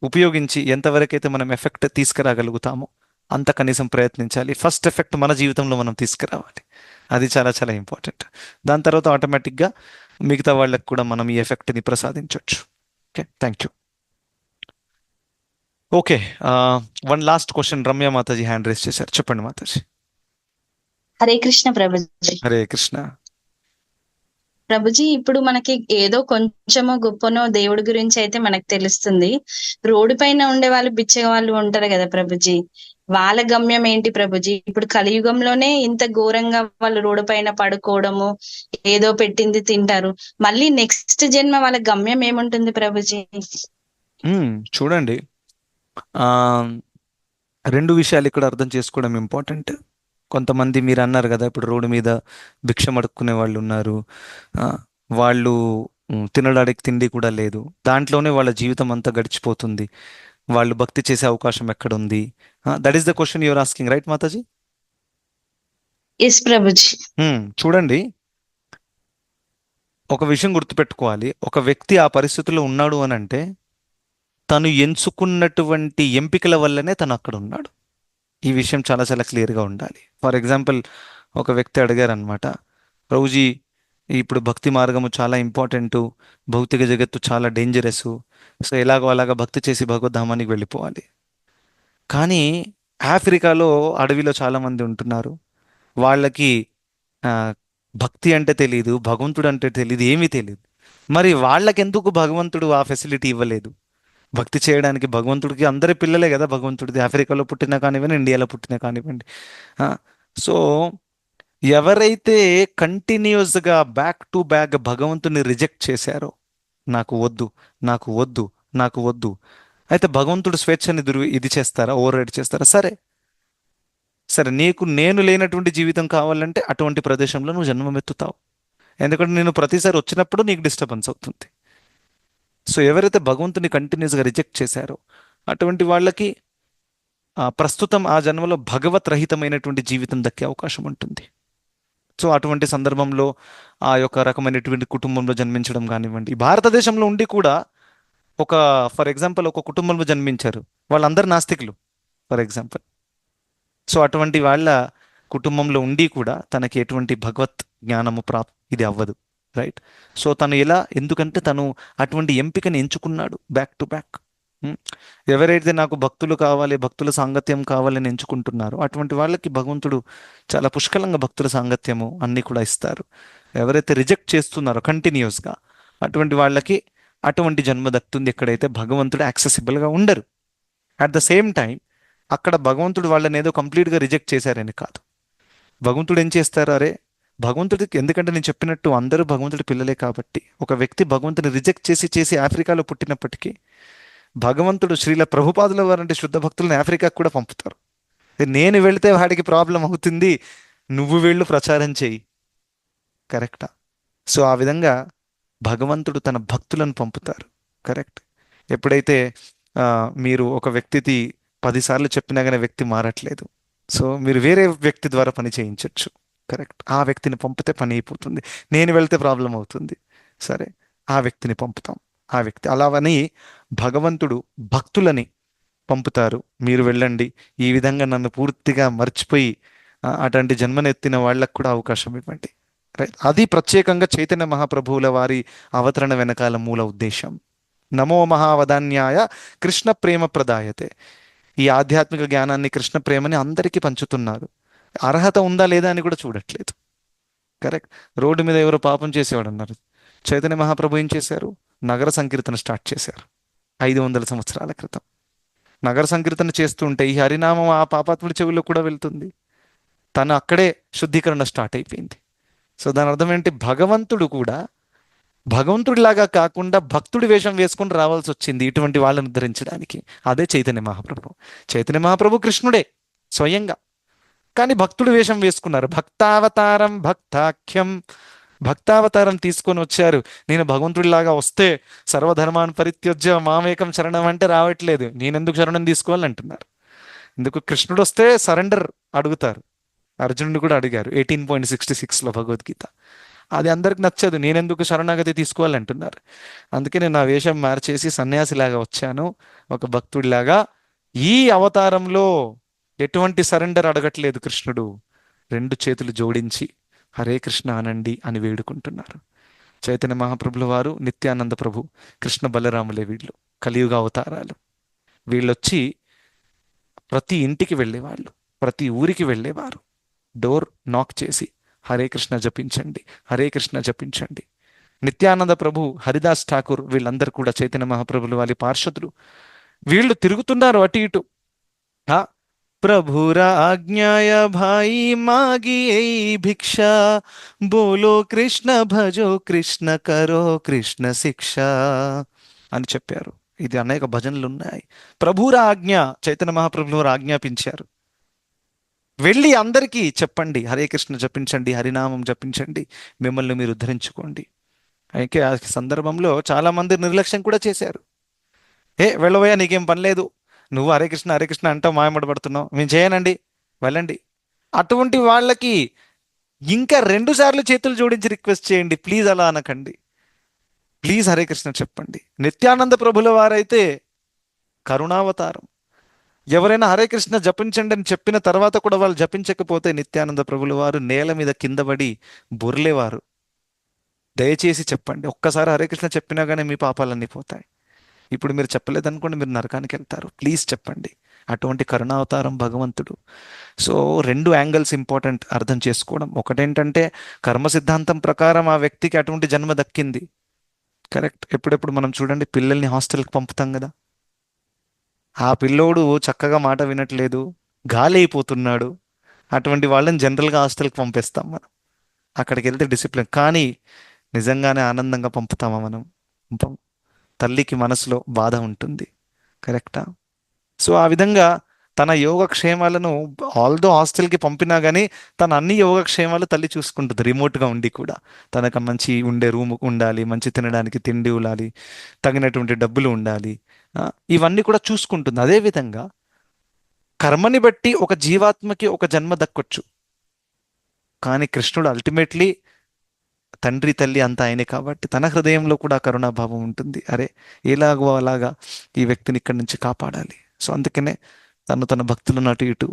ఉపయోగించి ఎంతవరకైతే మనం ఎఫెక్ట్ తీసుకురాగలుగుతామో అంత కనీసం ప్రయత్నించాలి. ఫస్ట్ ఎఫెక్ట్ మన జీవితంలో మనం తీసుకురావాలి. అది చాలా చాలా ఇంపార్టెంట్. దాని తర్వాత ఆటోమేటిక్గా మిగతా వాళ్ళకి కూడా మనం ఈ ఎఫెక్ట్ని ప్రసాదించవచ్చు. Okay, thank you. Okay, one last question. Ramya మాతాజీ హ్యాండ్ రేస్ చేశారు, చెప్పండి మాతాజీ. హరే కృష్ణ ప్రభుజీ. హరే కృష్ణ. ప్రభుజీ, ఇప్పుడు మనకి ఏదో కొంచెమో గొప్పనో దేవుడి గురించి అయితే మనకు తెలుస్తుంది. రోడ్డు పైన ఉండే వాళ్ళు, బిచ్చగా వాళ్ళు ఉంటారు కదా ప్రభుజీ, వాళ్ళ గమ్యం ఏంటి ప్రభుజీ? ఇప్పుడు కలియుగంలోనే ఇంత ఘోరంగా వాళ్ళు రోడ్డు పైన పడుకోవడము, ఏదో పెట్టింది తింటారు. మళ్ళీ నెక్స్ట్ జన్మ వాళ్ళ గమ్యం ఏముంటుంది ప్రభుజీ? చూడండి, రెండు విషయాలు ఇక్కడ అర్థం చేసుకోవడం ఇంపార్టెంట్. కొంతమంది మీరు అన్నారు కదా, ఇప్పుడు రోడ్డు మీద భిక్షం అడుక్కునే వాళ్ళు ఉన్నారు. వాళ్ళు తినడానికి తిండి కూడా లేదు, దాంట్లోనే వాళ్ళ జీవితం అంతా గడిచిపోతుంది. వాళ్ళు భక్తి చేసే అవకాశం ఎక్కడుంది? That is the question your asking, right mataji? Yes prabhuji. చూడండి, ఒక విషయం గుర్తుపెట్టుకోవాలి. ఒక వ్యక్తి ఆ పరిస్థితిలో ఉన్నాడు అని అంటే తను ఎంచుకున్నటువంటి ఎంపికల వల్లనే తను అక్కడ ఉన్నాడు. ఈ విషయం చాలా చాలా క్లియర్గా ఉండాలి. ఫర్ ఎగ్జాంపుల్, ఒక వ్యక్తి అడిగారు అనమాట, ప్రభుజీ ఇప్పుడు భక్తి మార్గము చాలా ఇంపార్టెంటు, భౌతిక జగత్తు చాలా డేంజరస్, సో ఎలాగో అలాగా భక్తి చేసి భగవద్ధామానికి వెళ్ళిపోవాలి. కానీ ఆఫ్రికాలో అడవిలో చాలామంది ఉంటున్నారు, వాళ్ళకి భక్తి అంటే తెలియదు, భగవంతుడు అంటే తెలియదు, ఏమీ తెలియదు. మరి వాళ్ళకెందుకు భగవంతుడు ఆ ఫెసిలిటీ ఇవ్వలేదు? భక్తి చేయడానికి భగవంతుడికి అందరి పిల్లలే కదా భగవంతుడిది, ఆఫ్రికాలో పుట్టినా కానివ్వండి, ఇండియాలో పుట్టినా కానివ్వండి. సో ఎవరైతే కంటిన్యూస్గా బ్యాక్ టు బ్యాక్ భగవంతుని రిజెక్ట్ చేశారో, నాకు వద్దు, నాకు వద్దు, నాకు వద్దు, అయితే భగవంతుడు స్వేచ్ఛని ఇది చేస్తారా, ఓవర్ రైడ్ చేస్తారా? సరే సరే, నీకు నేను లేనటువంటి జీవితం కావాలంటే అటువంటి ప్రదేశంలో నువ్వు జన్మమెత్తుతావు. ఎందుకంటే నేను ప్రతిసారి వచ్చినప్పుడు నీకు డిస్టర్బెన్స్ అవుతుంది. సో ఎవరైతే భగవంతుని కంటిన్యూస్గా రిజెక్ట్ చేశారో అటువంటి వాళ్ళకి ప్రస్తుతం ఆ జన్మలో భగవత్ రహితమైనటువంటి జీవితం దక్కే అవకాశం ఉంటుంది. సో అటువంటి సందర్భంలో ఆ యొక్క రకమైనటువంటి కుటుంబంలో జన్మించడం కానివ్వండి. భారతదేశంలో ఉండి కూడా ఒక ఫర్ ఎగ్జాంపుల్ ఒక కుటుంబంలో జన్మించారు, వాళ్ళందరూ నాస్తికులు ఫర్ ఎగ్జాంపుల్. సో అటువంటి వాళ్ళ కుటుంబంలో ఉండి కూడా తనకి ఎటువంటి భగవత్ జ్ఞానము ఇది అవ్వదు, రైట్? సో తను ఎలా, ఎందుకంటే తను అటువంటి ఎంపికని ఎంచుకున్నాడు బ్యాక్ టు బ్యాక్. ఎవరైతే నాకు భక్తులు కావాలి, భక్తుల సాంగత్యం కావాలని ఎంచుకుంటున్నారో అటువంటి వాళ్ళకి భగవంతుడు చాలా పుష్కలంగా భక్తుల సాంగత్యము అన్నీ కూడా ఇస్తారు. ఎవరైతే రిజెక్ట్ చేస్తున్నారో కంటిన్యూస్గా అటువంటి వాళ్ళకి అటువంటి జన్మ దక్కుతుంది ఎక్కడైతే భగవంతుడు యాక్సెసిబుల్గా ఉండరు. అట్ ద సేమ్ టైం అక్కడ భగవంతుడు వాళ్ళని ఏదో కంప్లీట్గా రిజెక్ట్ చేశారని కాదు. భగవంతుడు ఏం చేస్తారు, అరే భగవంతుడికి, ఎందుకంటే నేను చెప్పినట్టు అందరూ భగవంతుడి పిల్లలే కాబట్టి ఒక వ్యక్తి భగవంతుని రిజెక్ట్ చేసి చేసి ఆఫ్రికాలో పుట్టినప్పటికీ భగవంతుడు శ్రీల ప్రభుపాదుల వారంటే శుద్ధ భక్తులను ఆఫ్రికాకు కూడా పంపుతారు. నేను వెళితే వాడికి ప్రాబ్లం అవుతుంది, నువ్వు వెళ్ళు ప్రచారం చేయి, కరెక్టా? సో ఆ విధంగా భగవంతుడు తన భక్తులను పంపుతారు, కరెక్ట్? ఎప్పుడైతే మీరు ఒక వ్యక్తికి 10 సార్లు చెప్పినా కానీ వ్యక్తి మారట్లేదు, సో మీరు వేరే వ్యక్తి ద్వారా పని చేయించవచ్చు, కరెక్ట్? ఆ వ్యక్తిని పంపితే పని అయిపోతుంది. నేను వెళ్తే ప్రాబ్లం అవుతుంది, సరే ఆ వ్యక్తిని పంపుతాం. ఆ వ్యక్తి అలావని భగవంతుడు భక్తులని పంపుతారు, మీరు వెళ్ళండి, ఈ విధంగా నన్ను పూర్తిగా మర్చిపోయి అటువంటి జన్మనెత్తిన వాళ్ళకు కూడా అవకాశం ఇవ్వండి, రైట్? అది ప్రత్యేకంగా చైతన్య మహాప్రభువుల వారి అవతరణ వెనకాల మూల ఉద్దేశం. నమో మహావదాన్యాయ కృష్ణ ప్రేమ ప్రదాయతే. ఈ ఆధ్యాత్మిక జ్ఞానాన్ని, కృష్ణ ప్రేమని అందరికీ పంచుతున్నారు. అర్హత ఉందా లేదా అని కూడా చూడట్లేదు, కరెక్ట్? రోడ్డు మీద ఎవరో పాపం చేసేవాడు అన్నారు, చైతన్య మహాప్రభు ఏం చేశారు, నగర సంకీర్తన స్టార్ట్ చేశారు 500 సంవత్సరాల క్రితం. నగర సంకీర్తన చేస్తుంటే ఈ హరినామం ఆ పాపాత్ముడి చెవుల్లో కూడా వెళ్తుంది, తను అక్కడే శుద్ధీకరణ స్టార్ట్ అయిపోయింది. సో దాని అర్థం ఏంటి, భగవంతుడు కూడా భగవంతుడిలాగా కాకుండా భక్తుడి వేషం వేసుకొని రావాల్సి వచ్చింది ఇటువంటి వాళ్ళని ఉద్ధరించడానికి. అదే చైతన్య మహాప్రభు. చైతన్య మహాప్రభు కృష్ణుడే స్వయంగా, కానీ భక్తుడు వేషం వేసుకున్నారు. భక్తావతారం భక్తాఖ్యం, భక్తావతారం తీసుకొని వచ్చారు. నేను భగవంతుడిలాగా వస్తే సర్వధర్మాన్ పరిత్యజ్య మామేకం శరణం అంటే రావట్లేదు, నేనెందుకు శరణం తీసుకోవాలంటున్నారు. ఎందుకు, కృష్ణుడు వస్తే సరెండర్ అడుగుతారు. అర్జునుడు కూడా అడిగారు 18.66లో భగవద్గీత. అది అందరికి నచ్చదు, నేనెందుకు శరణాగతి తీసుకోవాలంటున్నారు. అందుకే నేను నా వేషం మార్చేసి సన్యాసిలాగా వచ్చాను, ఒక భక్తుడిలాగా. ఈ అవతారంలో ఎటువంటి సరెండర్ అడగట్లేదు కృష్ణుడు, 2 చేతులు జోడించి హరే కృష్ణ అనండి అని వేడుకుంటున్నారు. చైతన్య మహాప్రభుల వారు, నిత్యానంద ప్రభు, కృష్ణ బలరాములే వీళ్ళు కలియుగ అవతారాలు. వీళ్ళొచ్చి ప్రతి ఇంటికి వెళ్ళేవాళ్ళు, ప్రతి ఊరికి వెళ్ళేవారు. డోర్ నాక్ చేసి హరే కృష్ణ జపించండి, హరే కృష్ణ జపించండి. నిత్యానంద ప్రభు, హరిదాస్ ఠాకూర్, వీళ్ళందరూ కూడా చైతన్య మహాప్రభుల వారి పార్షదులు. వీళ్ళు తిరుగుతున్నారు అటు ఇటు. ప్రభురా ఆజ్ఞాయ భాయి మాగి భిక్షా, బోలో కృష్ణ భజో కృష్ణ కరో కృష్ణ శిక్ష అని చెప్పారు. ఇది అనేక భజనలు ఉన్నాయి. ప్రభురా ఆజ్ఞ, చైతన్య మహాప్రభులు వారు ఆజ్ఞాపించారు, వెళ్ళి అందరికీ చెప్పండి, హరే కృష్ణ జపించండి, హరినామం జపించండి, మిమ్మల్ని మీరు ఉద్ధరించుకోండి. అయితే ఆ సందర్భంలో చాలా మంది నిర్లక్ష్యం కూడా చేశారు. వెళ్ళవయ్యా, నీకేం పని లేదు, నువ్వు హరే కృష్ణ హరే కృష్ణ అంటావు, మాయమడబడుతున్నావు, మేము చేయనండి, వెళ్ళండి. అటువంటి వాళ్ళకి ఇంకా 2 సార్లు చేతులు జోడించి రిక్వెస్ట్ చేయండి, ప్లీజ్ అలా అనకండి, ప్లీజ్ హరే కృష్ణ చెప్పండి. నిత్యానంద ప్రభుల వారైతే కరుణావతారం. ఎవరైనా హరే కృష్ణ జపించండి అని చెప్పిన తర్వాత కూడా వాళ్ళు జపించకపోతే నిత్యానంద ప్రభుల వారు నేల మీద కింద పడి బొర్లేవారు. దయచేసి చెప్పండి, ఒక్కసారి హరే కృష్ణ చెప్పినా కానీ మీ పాపాలన్నీ పోతాయి. ఇప్పుడు మీరు చెప్పలేదనుకోండి, మీరు నరకానికి వెళ్తారు, ప్లీజ్ చెప్పండి. అటువంటి కరుణావతారం భగవంతుడు. సో 2 యాంగిల్స్ ఇంపార్టెంట్ అర్థం చేసుకోవడం. ఒకటేంటంటే కర్మ సిద్ధాంతం ప్రకారం ఆ వ్యక్తికి అటువంటి జన్మ దక్కింది, కరెక్ట్. ఎప్పుడెప్పుడు మనం చూడండి, పిల్లల్ని హాస్టల్కి పంపుతాం కదా, ఆ పిల్లోడు చక్కగా మాట వినట్లేదు, గాలి అయిపోతున్నాడు, అటువంటి వాళ్ళని జనరల్గా హాస్టల్కి పంపిస్తాం మనం. అక్కడికి వెళ్తే డిసిప్లిన్, కానీ నిజంగానే ఆనందంగా పంపుతామా మనం? పంపం. తల్లికి మనసులో బాధ ఉంటుంది, కరెక్టా? సో ఆ విధంగా తన యోగక్షేమాలను ఆల్దో హాస్టల్కి పంపినా కానీ తన అన్ని యోగక్షేమాలు తల్లి చూసుకుంటుంది, రిమోట్గా ఉండి కూడా. తనకు మంచి ఉండే రూమ్ ఉండాలి, మంచి తినడానికి తిండి ఉండాలి, తగినటువంటి డబ్బులు ఉండాలి, ఇవన్నీ కూడా చూసుకుంటుంది. అదేవిధంగా కర్మని బట్టి ఒక జీవాత్మకి ఒక జన్మ దక్కొచ్చు. కానీ కృష్ణుడు అల్టిమేట్లీ తండ్రి తల్లి అంతా ఆయనే కాబట్టి తన హృదయంలో కూడా కరుణాభావం ఉంటుంది. అరే ఎలాగో అలాగా ఈ వ్యక్తిని ఇక్కడి నుంచి కాపాడాలి. సో అందుకనే తన భక్తులను అటు ఇటు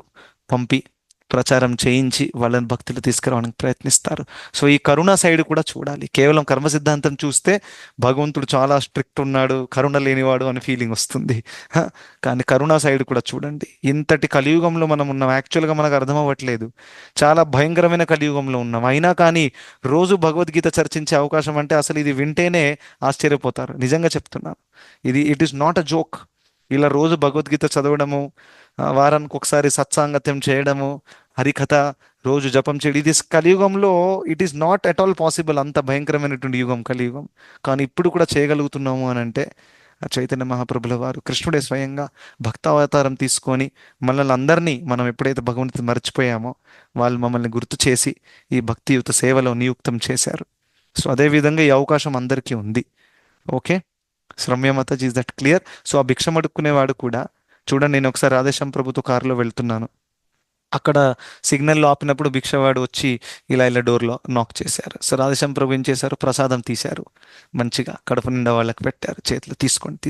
పంపి ప్రచారం చేయించి వాళ్ళని భక్తులు తీసుకురావడానికి ప్రయత్నిస్తారు. సో ఈ కరుణ సైడ్ కూడా చూడాలి. కేవలం కర్మ సిద్ధాంతం చూస్తే భగవంతుడు చాలా స్ట్రిక్ట్ ఉన్నాడు, కరుణ లేనివాడు అని ఫీలింగ్ వస్తుంది. కానీ కరుణ సైడ్ కూడా చూడండి. ఇంతటి కలియుగంలో మనం ఉన్నాం. యాక్చువల్గా మనకు అర్థం అవ్వట్లేదు, చాలా భయంకరమైన కలియుగంలో ఉన్నాం. అయినా కానీ రోజు భగవద్గీత చర్చించే అవకాశం అంటే అసలు ఇది వింటేనే ఆశ్చర్యపోతారు. నిజంగా చెప్తున్నాను, it is not a joke. ఇలా రోజు భగవద్గీత చదవడము, వారానికి ఒకసారి సత్సాంగత్యం చేయడము, హరికథ రోజు జపం చేయడం, ఇది కలియుగంలో it is not at all possible. అంత భయంకరమైనటువంటి యుగం కలియుగం. కానీ ఇప్పుడు కూడా చేయగలుగుతున్నాము అని అంటే చైతన్య మహాప్రభుల వారు, కృష్ణుడే స్వయంగా భక్తావతారం తీసుకొని మనల్ని అందరినీ, మనం ఎప్పుడైతే భగవంతుని మర్చిపోయామో వాళ్ళు మమ్మల్ని గుర్తు చేసి ఈ భక్తియుత సేవలో నియుక్తం చేశారు. సో అదేవిధంగా ఈ అవకాశం అందరికీ ఉంది. ఓకే, రమ్యమాతాజీ, ఇస్ దట్ క్లియర్? సో ఆ భిక్షం అడుక్కునేవాడు కూడా చూడండి, నేను ఒకసారి రాధేశ్యామ్ ప్రభుతో కారులో వెళ్తున్నాను, అక్కడ సిగ్నల్లో ఆపినప్పుడు భిక్షవాడు వచ్చి ఇలా డోర్లో నాక్ చేశారు. సో రాధేశ్యామ్ ప్రభు ఏం చేశారు, ప్రసాదం తీశారు, మంచిగా కడుపు నిండా వాళ్ళకి పెట్టారు, చేతులు తీసుకోండి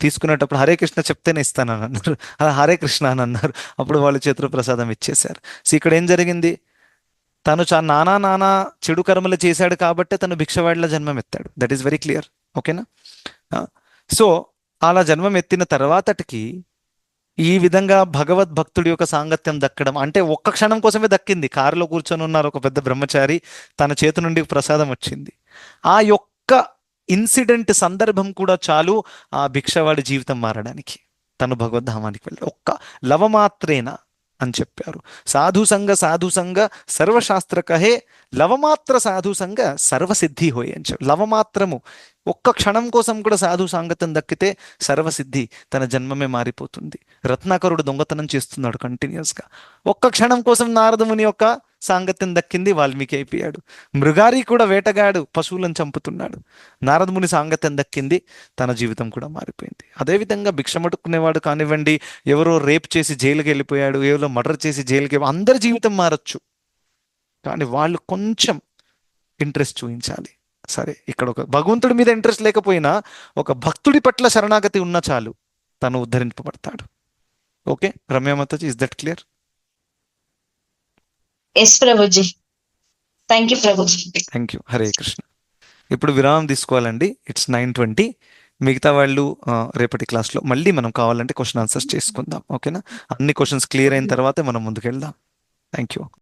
తీసుకునేటప్పుడు హరే కృష్ణ చెప్తేనే ఇస్తానని అన్నారు. అలా హరే కృష్ణ అని అన్నారు. అప్పుడు వాళ్ళు చేతులు ప్రసాదం ఇచ్చేశారు. సో ఇక్కడ ఏం జరిగింది, తను నానా చెడు కర్మలు చేశాడు కాబట్టి తను భిక్షవాడిలో జన్మం ఎత్తాడు. That is very clear. ఓకేనా? సో అలా జన్మం ఎత్తిన తర్వాతటికి ఈ విధంగా భగవద్భక్తుడి యొక్క సాంగత్యం దక్కడం అంటే ఒక్క క్షణం కోసమే దక్కింది. కారులో కూర్చొని ఉన్నారు ఒక పెద్ద బ్రహ్మచారి, తన చేతి నుండి ప్రసాదం వచ్చింది. ఆ యొక్క ఇన్సిడెంట్ సందర్భం కూడా చాలు ఆ భిక్షవాడి జీవితం మారడానికి. తను భగవద్ధామానికి వెళ్ళి ఒక్క లవమాత్రేన అని చెప్పారు. సాధుసంగ సర్వశాస్త్ర కహే లవమాత్ర సాధుసంగ సర్వసిద్ధి హోయ్ అని చెప్పి, లవమాత్రము ఒక్క క్షణం కోసం కూడా సాధు సాంగత్యం దక్కితే సర్వసిద్ధి, తన జన్మమే మారిపోతుంది. రత్నాకరుడు దొంగతనం చేస్తున్నాడు కంటిన్యూస్గా, ఒక్క క్షణం కోసం నారదముని యొక్క సాంగత్యం దక్కింది, వాల్మీకి అయిపోయాడు. మృగారి కూడా వేటగాడు, పశువులను చంపుతున్నాడు, నారదముని సాంగత్యం దక్కింది, తన జీవితం కూడా మారిపోయింది. అదేవిధంగా భిక్షమడుక్కునేవాడు కానివ్వండి, ఎవరో రేప్ చేసి జైలుకి వెళ్ళిపోయాడు, ఎవరో మర్డర్ చేసి జైలుకి, అందరి జీవితం మారచ్చు. కానీ వాళ్ళు కొంచెం ఇంట్రెస్ట్ చూపించాలి. సరే, ఇక్కడ ఒక భగవంతుడి మీద ఇంట్రెస్ట్ లేకపోయినా ఒక భక్తుడి పట్ల శరణాగతి ఉన్నా చాలు, తను ఉద్ధరింపబడతాడు. ఓకే రమ్యమాతాజీ, ఇస్ దట్ క్లియర్? ఎస్ ప్రభుజీ, థ్యాంక్ యూ ప్రభుజీ. Thank you. హరే కృష్ణ. ఇప్పుడు విరామం తీసుకోవాలండి. ఇట్స్ 9:20. మిగతా వాళ్ళు రేపటి క్లాస్లో మళ్ళీ మనం కావాలంటే క్వశ్చన్ ఆన్సర్స్ చేసుకుందాం. ఓకేనా? అన్ని క్వశ్చన్స్ క్లియర్ అయిన తర్వాతే మనం ముందుకెళ్దాం. Thank you.